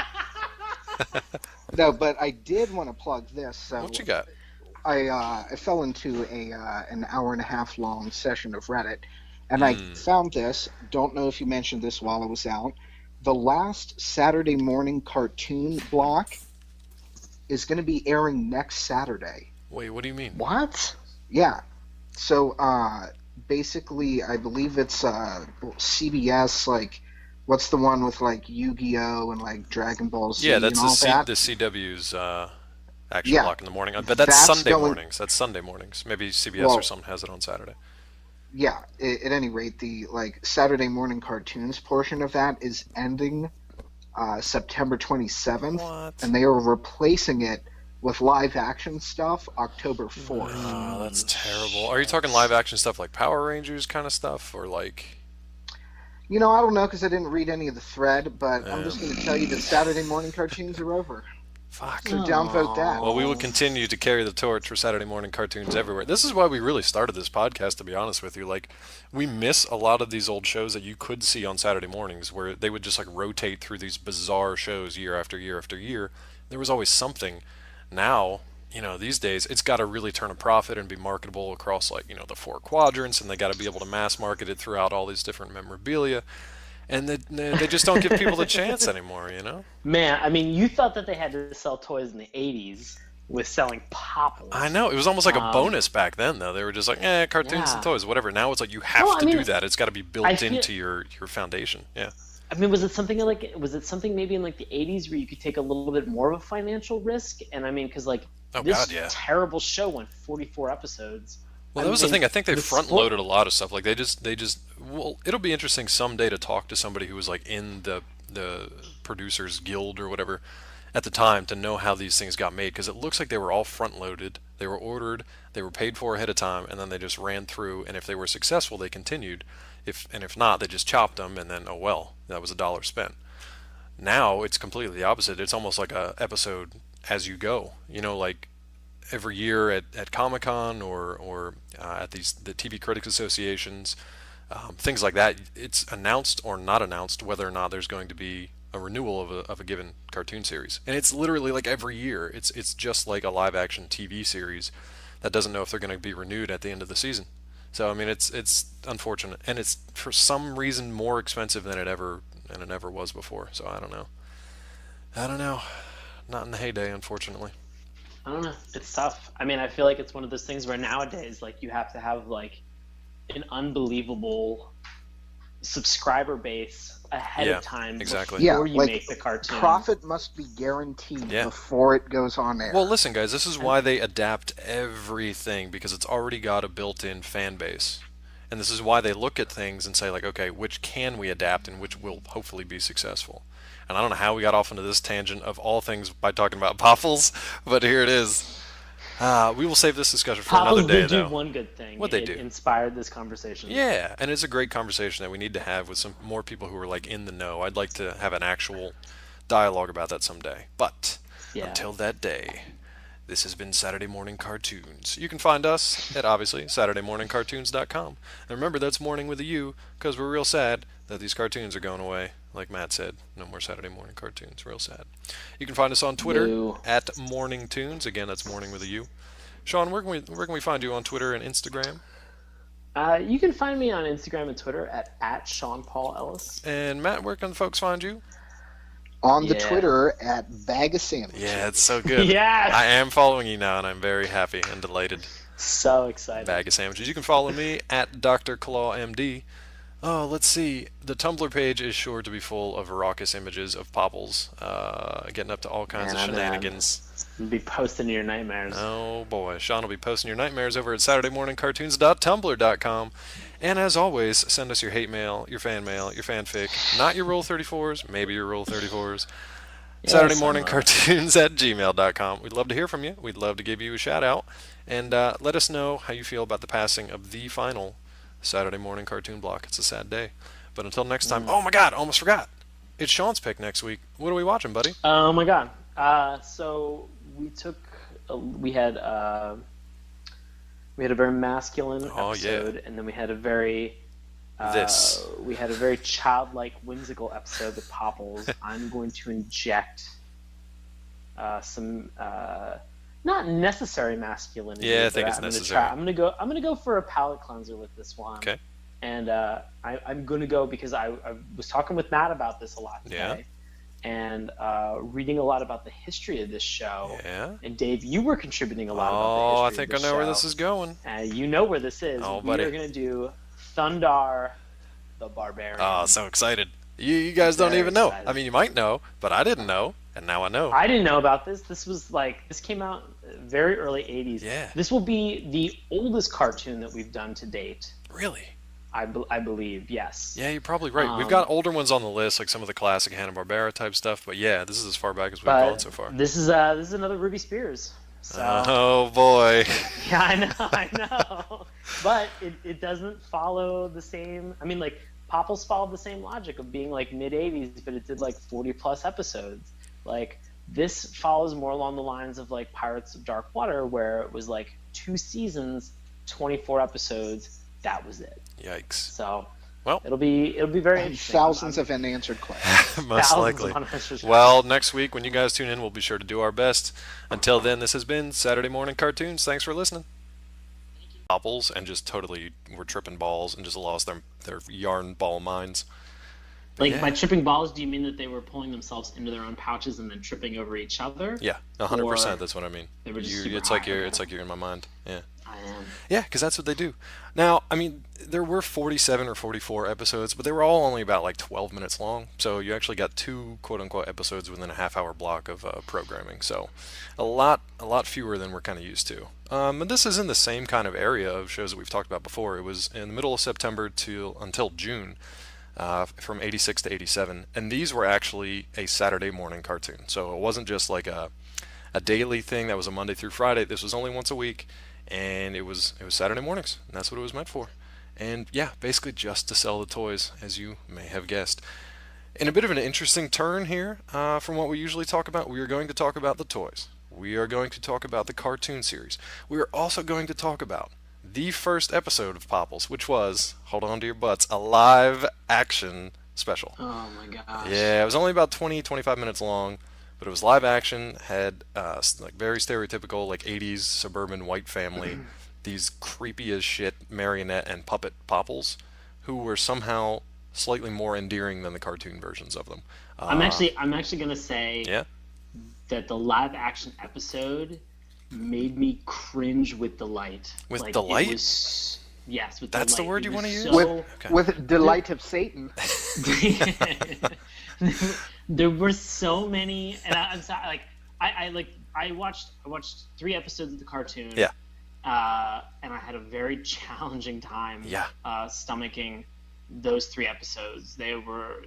No, but I did want to plug this. So what you got? I fell into an hour and a half long session of Reddit, and I found this. Don't know if you mentioned this while I was out. The last Saturday morning cartoon block is going to be airing next Saturday. Wait, what do you mean? What? Yeah. So basically, I believe it's CBS. Like, what's the one with like Yu-Gi-Oh and like Dragon Ball Z? Yeah, that's and all that? the CW's action block in the morning. But that's Sunday mornings. That's Sunday mornings. Maybe CBS or something has it on Saturday. Yeah. At any rate, the like Saturday morning cartoons portion of that is ending September 27th, and they are replacing it with live action stuff October 4th. Oh, that's terrible. Are you talking live action stuff like Power Rangers kind of stuff, or like? You know, I don't know because I didn't read any of the thread, but I'm just going to tell you that Saturday morning cartoons are over. Fuck. So downvote that. Well, we will continue to carry the torch for Saturday morning cartoons everywhere. This is why we really started this podcast, to be honest with you. Like, we miss a lot of these old shows that you could see on Saturday mornings where they would just like rotate through these bizarre shows year after year after year. There was always something. Now, you know, these days, it's got to really turn a profit and be marketable across, like, you know, the 4 quadrants, and they got to be able to mass market it throughout all these different memorabilia. And they just don't give people the chance anymore, you know? Man, I mean, you thought that they had to sell toys in the 80s with selling Popples. I know. It was almost like a bonus back then, though. They were just like, cartoons and toys, whatever. Now it's like you have to do that. It's got to be built into your foundation. Yeah. I mean, was it something maybe in like the 80s where you could take a little bit more of a financial risk? And I mean, because like this terrible show went 44 episodes. Well, that was the thing. I think they front-loaded a lot of stuff. Like they just. Well, it'll be interesting someday to talk to somebody who was like in the producers guild or whatever at the time to know how these things got made, because it looks like they were all front-loaded. They were ordered, they were paid for ahead of time, and then they just ran through. And if they were successful, they continued. If not, they just chopped them, and then that was $1 spent. Now it's completely the opposite. It's almost like a episode as you go. You know, like every year at Comic-Con or at the TV Critics Associations, things like that, it's announced or not announced whether or not there's going to be a renewal of a given cartoon series. And it's literally like every year. It's just like a live-action TV series that doesn't know if they're going to be renewed at the end of the season. So I mean, it's unfortunate, and it's for some reason more expensive than it ever was before. So I don't know. Not in the heyday, unfortunately. I don't know. It's tough. I mean, I feel like it's one of those things where nowadays, like, you have to have like an unbelievable subscriber base ahead of time before you make the cartoon. Profit must be guaranteed before it goes on air. Well, listen, guys, this is why they adapt everything, because it's already got a built-in fan base. And this is why they look at things and say, like, okay, which can we adapt and which will hopefully be successful. And I don't know how we got off into this tangent of all things by talking about Popples, but here it is. We will save this discussion for another day, though. though. Do one good thing. What'd they do? Inspired this conversation. Yeah, and it's a great conversation that we need to have with some more people who are like in the know. I'd like to have an actual dialogue about that someday. But Yeah. Until that day, this has been Saturday Morning Cartoons. You can find us at, obviously, SaturdayMorningCartoons.com. And remember, that's morning with a U, because we're real sad that these cartoons are going away. Like Matt said, no more Saturday Morning Cartoons. Real sad. You can find us on Twitter No. at MorningTunes. Again, that's morning with a U. Sean, where can we find you on Twitter and Instagram? You can find me on Instagram and Twitter at Sean Paul Ellis. And Matt, where can folks find you? On the Yeah. Twitter at Bag of Sandwiches. Yeah, it's so good. Yes! I am following you now, and I'm very happy and delighted. So excited. Bag of sandwiches. You can follow me at Dr. Claw MD. Oh, let's see. The Tumblr page is sure to be full of raucous images of Popples, getting up to all kinds of shenanigans. You'll be posting your nightmares. Oh boy, Sean will be posting your nightmares over at SaturdayMorningCartoons.tumblr.com. And as always, send us your hate mail, your fanfic, not your Rule 34s, maybe your Rule 34s. Yes, SaturdayMorningCartoons at gmail.com. We'd love to hear from you. We'd love to give you a shout out. And let us know how you feel about the passing of the final Saturday morning cartoon block. It's a sad day. But until next time, oh my god, almost forgot. It's Sean's pick next week. What are we watching, buddy? Oh my god. So we had a very masculine episode, and then we had a very childlike, whimsical episode with Popples. I'm going to inject some not necessary masculinity. Yeah, I think it's necessary. I'm gonna go for a palate cleanser with this one. Okay. And I'm gonna go because I was talking with Matt about this a lot today. Yeah. And reading a lot about the history of this show. Yeah. And Dave, you were contributing a lot about the history Oh, I of think this I know where show. this is going. You know where this is. Oh, we buddy. are going to do Thundar the Barbarian. Oh, so excited. You guys don't Very even know. excited. I mean, you might know, but I didn't know, and now I know. I didn't know about this. This came out very early 80s. Yeah. This will be the oldest cartoon that we've done to date. Really? I believe, yes. Yeah, you're probably right. We've got older ones on the list, like some of the classic Hanna-Barbera type stuff, but yeah, this is as far back as we've gone so far. This is another Ruby Spears. So, Oh, boy. yeah, I know. But it doesn't follow the same. I mean, like, Popples followed the same logic of being like mid 80s, but it did like 40 plus episodes. Like, this follows more along the lines of like Pirates of Dark Water, where it was like 2 seasons, 24 episodes. That was it. Yikes. So, Well, it'll be very And interesting. thousands of unanswered questions. most thousands likely. of unanswered Well, next week when you guys tune in, we'll be sure to do our best. Until then, this has been Saturday Morning Cartoons. Thanks for listening. Popples and just totally were tripping balls and just lost their yarn ball minds. Like, Yeah. by tripping balls, do you mean that they were pulling themselves into their own pouches and then tripping over each other? Yeah, 100%. Or That's what I mean. they were just super It's like high. you're in my mind. Yeah. I am. Yeah, because that's what they do. Now, I mean, there were 47 or 44 episodes, but they were all only about like 12 minutes long. So you actually got 2 quote-unquote episodes within a half-hour block of programming. So a lot fewer than we're kind of used to. And this is in the same kind of area of shows that we've talked about before. It was in the middle of September until June, from 86 to 87, and these were actually a Saturday morning cartoon. So it wasn't just like a daily thing that was a Monday through Friday. This was only once a week. And it was Saturday mornings, and that's what it was meant for. And yeah, basically just to sell the toys, as you may have guessed. In a bit of an interesting turn here from what we usually talk about, we are going to talk about the toys. We are going to talk about the cartoon series. We are also going to talk about the first episode of Popples, which was, hold on to your butts, a live action special. Oh my gosh. Yeah, it was only about 20-25 minutes long. But it was live action, had like very stereotypical like 80s suburban white family, these creepy as shit marionette and puppet Popples, who were somehow slightly more endearing than the cartoon versions of them. I'm actually gonna say Yeah. that the live action episode made me cringe with delight. With Like, delight? It was, yes, with That's the delight. word It you was wanna use? so- With, with delight of Satan. There were so many, and I'm sorry. Like I watched 3 episodes of the cartoon. Yeah. And I had a very challenging time. Yeah. Stomaching those 3 episodes. They were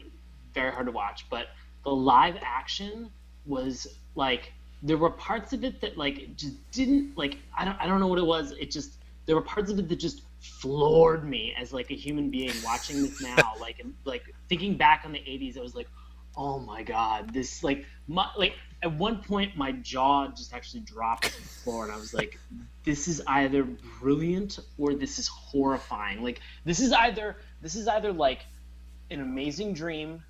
very hard to watch, but the live action was like, there were parts of it that like just didn't like. I don't know what it was. It just, there were parts of it that just floored me as like a human being watching this now. like thinking back on the 80s, I was like, oh my god, this like at one point my jaw just actually dropped to the floor, and I was like, this is either brilliant or this is horrifying. Like this is either like an amazing dream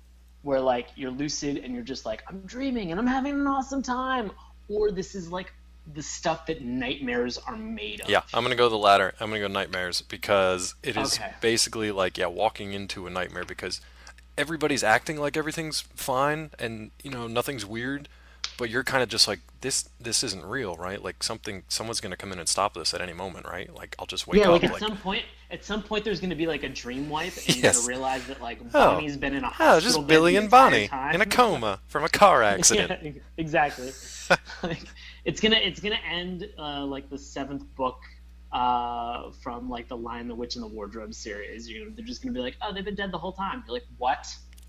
where like you're lucid and you're just like, I'm dreaming and I'm having an awesome time, or this is like the stuff that nightmares are made of. Yeah, I'm gonna go the latter. I'm gonna go nightmares because it is Okay. basically like, yeah, walking into a nightmare because everybody's acting like everything's fine and nothing's weird, but you're kind of just like, this isn't real, right? Like someone's gonna come in and stop this at any moment, right? Like I'll just wake Yeah, like up at like, some point there's gonna be like a dream wipe, and you're yes, gonna realize that like oh, Bonnie's been in a oh, hospital just bed Billy the and entire Bonnie in a time. coma from a car accident. Yeah, exactly. Like it's gonna end like the seventh book from like the Lion, the Witch, and the Wardrobe series. They're just gonna be like, oh, they've been dead the whole time. You're like, what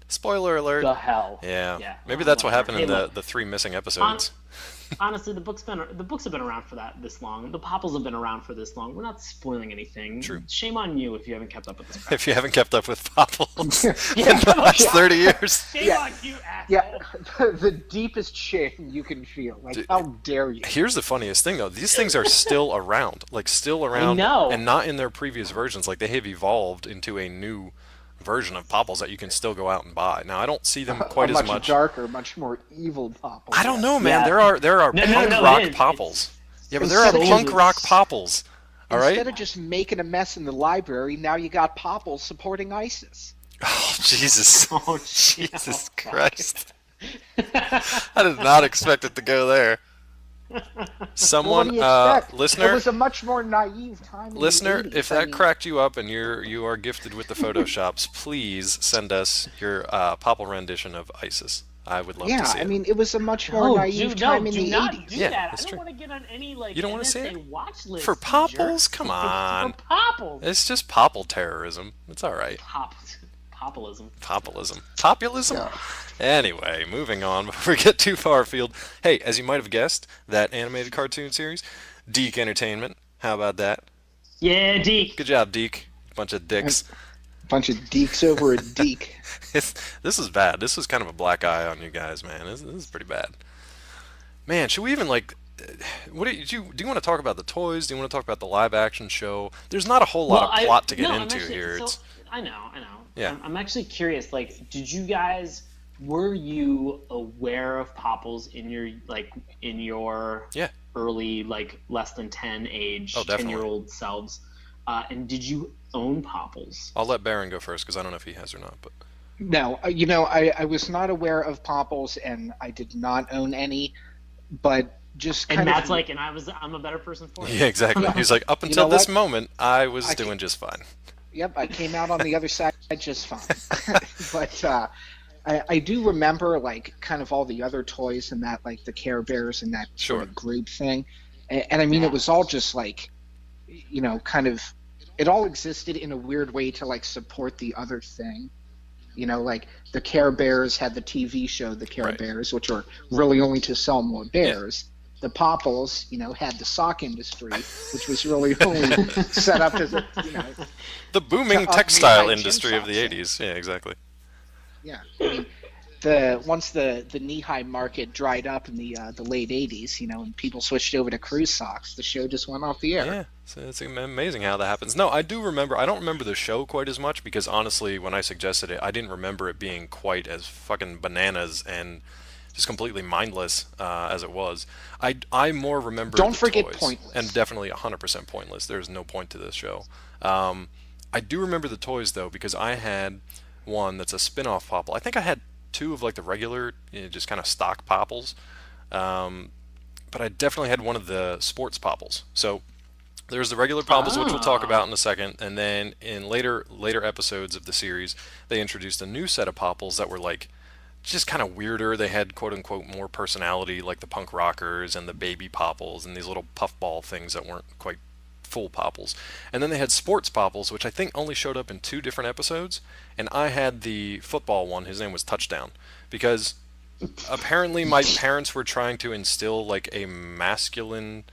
Spoiler alert. the hell? Yeah, Yeah, maybe that's what whatever. happened Hey, in the look, the three missing on, episodes. honestly, the books have been around for this long. The Popples have been around for this long. We're not spoiling anything. True. Shame on you if you haven't kept up with this crap. If you haven't kept up with Popples in Yeah, the last yeah. 30 years. Shame Yeah. on you, Yeah, asshole. the deepest shame you can feel. Like, Dude, how dare you? here's the funniest thing though. These things are still around. Like still around know. and not in their previous versions. Like they have evolved into a new version of Popples that you can still go out and buy. Now I don't see them A quite as much much. darker, much more evil Popple. I don't know, man. Yeah. There are No, no, punk no, rock it is. Popples. Yeah, but there are Instead of punk just- rock Popples. All right? Instead of just making a mess in the library, now you got Popple supporting ISIS. Oh, Jesus. Oh, Jesus fuck. Christ. I did not expect it to go there. Well, what Someone, do you expect? It listener, was a much more naive time. In listener, the 80s. if I that mean, cracked you up and you are gifted with the photoshops, please send us your Popple rendition of ISIS. I would love to yeah, see I it. mean, it was a much more No, naive time in do the not 80s. do Yeah, that. I that's don't true. want to get on any like You don't wanna see NSA it? watch list. For you Popples? jerk. Come It's on. for Popples. It's just Popple terrorism. It's all right. Populism. Populism. Populism? Yeah. Anyway, moving on before we get too far afield. Hey, as you might have guessed, that animated cartoon series, DiC Entertainment. How about that? Yeah, DiC. Good job, DiC. Bunch of dicks. Bunch of deeks over at Deek. This is bad. This is kind of a black eye on you guys, man. This is pretty bad. Man, should we even like? What do you want to talk about the toys? Do you want to talk about the live action show? There's not a whole lot of plot to get I'm into actually- here. so- It's I know. Yeah. I'm actually curious. Like, were you aware of Popples in your yeah. early like less than 10 age, Oh, definitely. 10-year-old selves? And did you own Popples? I'll let Baron go first because I don't know if he has or not. But No, I was not aware of Popples, and I did not own any, but just kind And of. Matt's like, I'm a better person for it. yeah, exactly. He's like, up You until know this what? moment, I was I doing just fine. Yep, I came out on the other side just fine. But I do remember like kind of all the other toys and that, like the Care Bears and that Sure. sort of group thing, and I mean it was all just like, kind of, it all existed in a weird way to like support the other thing. Like the Care Bears had the TV show, The Care Right. Bears, which were really only to sell more bears. The Popples, had the sock industry, which was really only set up as a, The booming to up textile knee-high industry gym of the socks. 80s. Yeah, exactly. Yeah, I mean, once the knee-high market dried up in the late '80s, and people switched over to cruise socks, the show just went off the air. Yeah, so it's amazing how that happens. No, I do remember. I don't remember the show quite as much because honestly, when I suggested it, I didn't remember it being quite as fucking bananas and just completely mindless as it was. I more remember. Don't the forget toys, pointless. and definitely 100% pointless. There's no point to this show. I do remember the toys though because I had one that's a spin-off Popple. I think I had two of like the regular, just kind of stock Popples. But I definitely had one of the sports Popples. So there's the regular Popples, which we'll talk about in a second, and then in later episodes of the series, they introduced a new set of Popples that were like just kind of weirder. They had quote unquote more personality, like the punk rockers and the baby Popples and these little puffball things that weren't quite full Popples. And then they had sports Popples, which I think only showed up in 2 different episodes. And I had the football one. His name was Touchdown, because apparently my parents were trying to instill like a masculine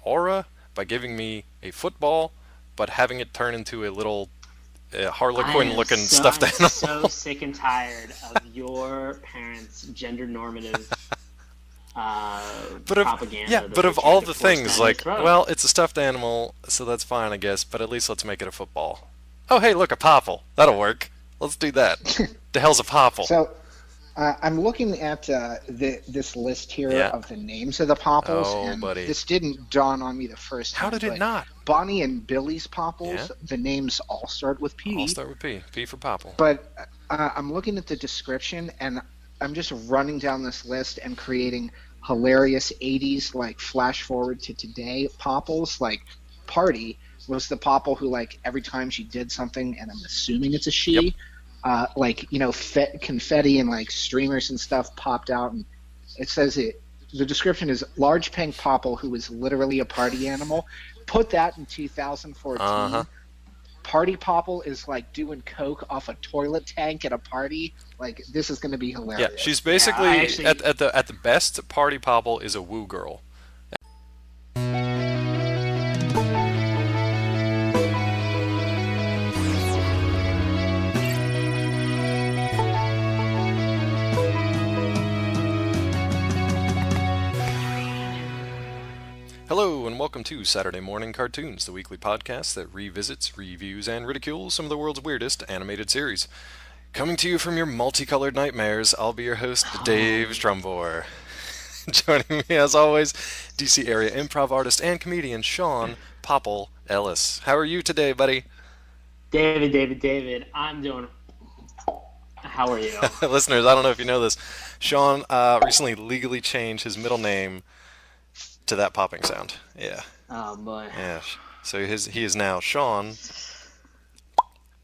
aura by giving me a football, but having it turn into a little Harlequin-looking stuffed I'm animal. so sick and tired of your parents' gender normative But of propaganda. yeah, that but they of tried all to the force things, down your like, throat. well, it's a stuffed animal, so that's fine, I guess. But at least let's make it a football. Oh, hey, look, a popple. That'll work. Let's do that. The hell's a popple? So I'm looking at this list here Yeah. of the names of the Popples, Oh, and buddy. this didn't dawn on me the first time. How did it but not? Bonnie and Billy's Popples, Yeah. the names all start with P. I'll start with P. P for popple. But I'm looking at the description, and I'm just running down this list and creating hilarious 80s, like, flash forward to today Popples. Like, Party was the Popple who, like, every time she did something, and I'm assuming it's a she, like, you know, confetti and, like, streamers and stuff popped out. And it says the description is large pink Popple who is literally a party animal. Put that in 2014. Uh-huh. Party Popple is like doing coke off a toilet tank at a party. Like, this is going to be hilarious. Yeah, she's basically I actually- at the best. Party popple is a woo girl. Hello, and welcome to Saturday Morning Cartoons, the weekly podcast that revisits, reviews, and ridicules some of the world's weirdest animated series. Coming to you from your multicolored nightmares, I'll be your host, Dave Strumbor. Joining me, as always, DC area improv artist and comedian Sean Popple Ellis. How are you today, buddy? David, I'm doing. How are you? Listeners, I don't know if you know this. Sean recently legally changed his middle name to that popping sound. Yeah. Oh boy. Yeah. So he is now Sean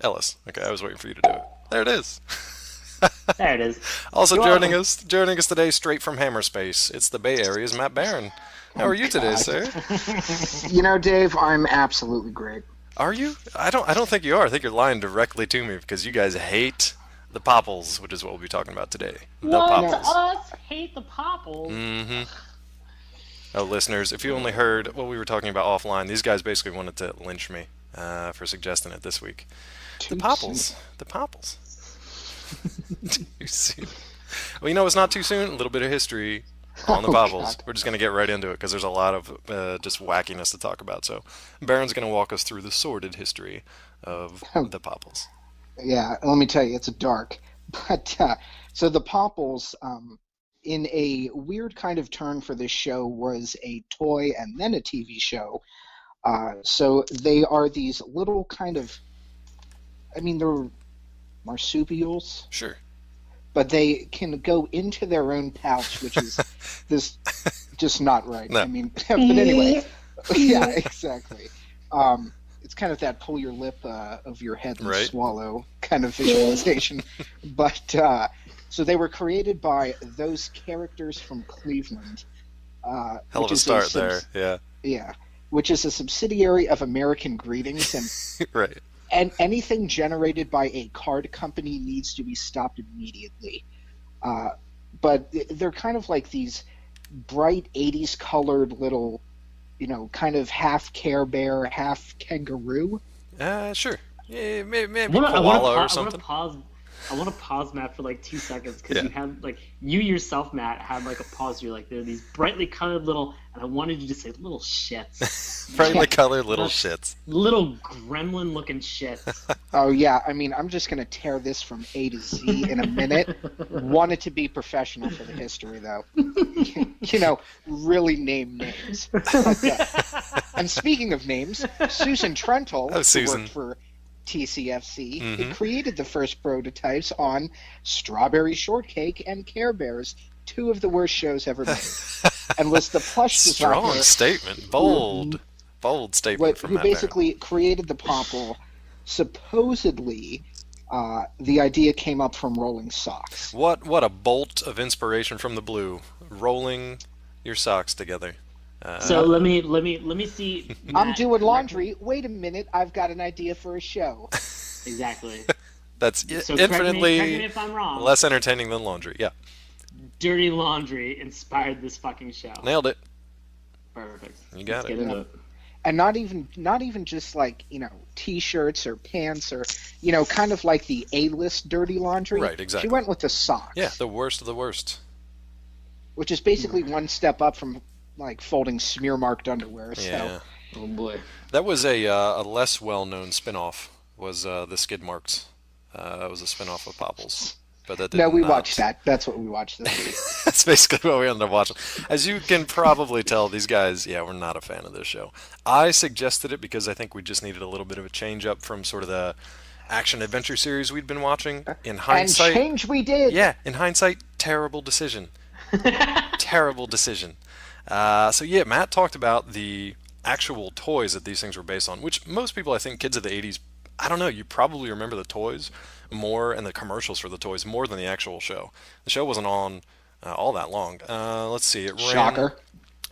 Ellis. Okay, I was waiting for you to do it. There it is. There it is. Also You're joining welcome. us today, straight from Hammerspace. It's the Bay Area's Matt Barron. How are you today, sir? You know, Dave, I'm absolutely great. Are you? I don't think you are. I think you're lying directly to me because you guys hate the Popples, which is what we'll be talking about today. The What? Popples. Us hate the Popples. Mm-hmm. Oh, listeners, if you only heard what we were talking about offline, these guys basically wanted to lynch me for suggesting it this week. The Popples. The Popples. Too soon. Well, you know, it's not too soon. A little bit of history on the Oh, Popples. God. We're just going to get right into it because there's a lot of just wackiness to talk about. So, Baron's going to walk us through the sordid history of the Popples. Yeah, let me tell you, it's dark. But so the Popples, in a weird kind of turn for this show, was a toy and then a TV show. So they are these little kind of, I mean, they're marsupials, Sure. but they can go into their own pouch, which is this just not right. No. I mean, but anyway, yeah, exactly. It's kind of that pull your lip of your head and Right. swallow kind of visualization. But so they were created by those characters from Cleveland. Hell which of a is start there. Yeah. Yeah, which is a subsidiary of American Greetings, and Right. and anything generated by a card company needs to be stopped immediately. But they're kind of like these bright 80s colored little, you know, kind of half Care Bear, half kangaroo. Sure. Yeah, maybe I koala want or to something. I want to pause, Matt, for like 2 seconds because Yeah. you had like you yourself, Matt, had like a pause. You're like, there are these brightly colored little, and I wanted you to say little shits, Brightly colored little That's- shits. little gremlin-looking shits. Oh yeah, I mean, I'm just gonna tear this from A to Z in a minute. Wanted to be professional for the history, though. You know, really name names. And speaking of names, Susan Trentel, Oh, who Susan. worked for TCFC, Mhm. who created the first prototypes on Strawberry Shortcake and Care Bears, two of the worst shows ever made, and was the plush Strong designer statement. Bold statement from who Matt Barron. basically created the Popple. Supposedly, the idea came up from rolling socks. What a bolt of inspiration from the blue. Rolling your socks together. So let me see. I'm Matt, doing laundry. Wait a minute, I've got an idea for a show. Exactly. That's So correct infinitely me if I'm wrong. less entertaining than laundry. Yeah, Dirty Laundry inspired this fucking show. nailed it. Perfect. You got Let's it. get into it. And not even just like, you know, t-shirts or pants or kind of like the A-list dirty laundry. Right, exactly. She went with the socks. Yeah, the worst of the worst. Which is basically one step up from like folding smear-marked underwear. So. Yeah. Oh boy. That was a less well-known spin-off, was the Skid Marks. It was a spin-off of Popples. But that did No, we not... watched that. That's what we watched this week. That's basically what we ended up watching. As you can probably tell, these guys, we're not a fan of this show. I suggested it because I think we just needed a little bit of a change-up from sort of the action-adventure series we'd been watching. In hindsight... And change we did! Yeah, in hindsight, terrible decision. Terrible decision. So Matt talked about the actual toys that these things were based on, which most people, I think, kids of the 80s, I don't know, you probably remember the toys more and the commercials for the toys more than the actual show. The show wasn't on all that long. Let's see, it ran... Shocker.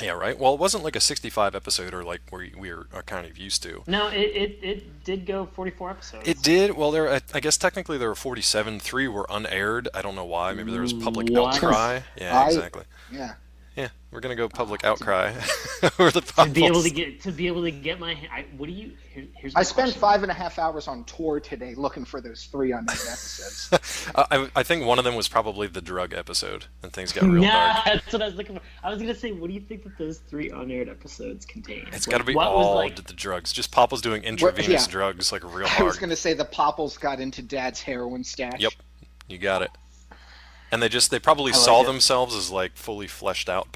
Yeah, right. Well, it wasn't like a 65 episode or like we are kind of used to. No, it did go 44 episodes. It did. Well, I guess technically there were 47. 3 were unaired. I don't know why. Maybe there was public outcry. Yeah, exactly. Yeah. Yeah, we're gonna go public outcry over the Popples. To be able to get my what do you here's I spent 5.5 hours on tour today looking for those 3 unnamed episodes. I think one of them was probably the drug episode, and things got real dark. That's what I was looking for. I was gonna say, what do you think that those 3 unaired episodes contain? It's got to be all the drugs. Just Popples doing intravenous drugs like real hard. I was gonna say the Popples got into Dad's heroin stash. Yep, you got it. And they probably saw themselves as like fully fleshed out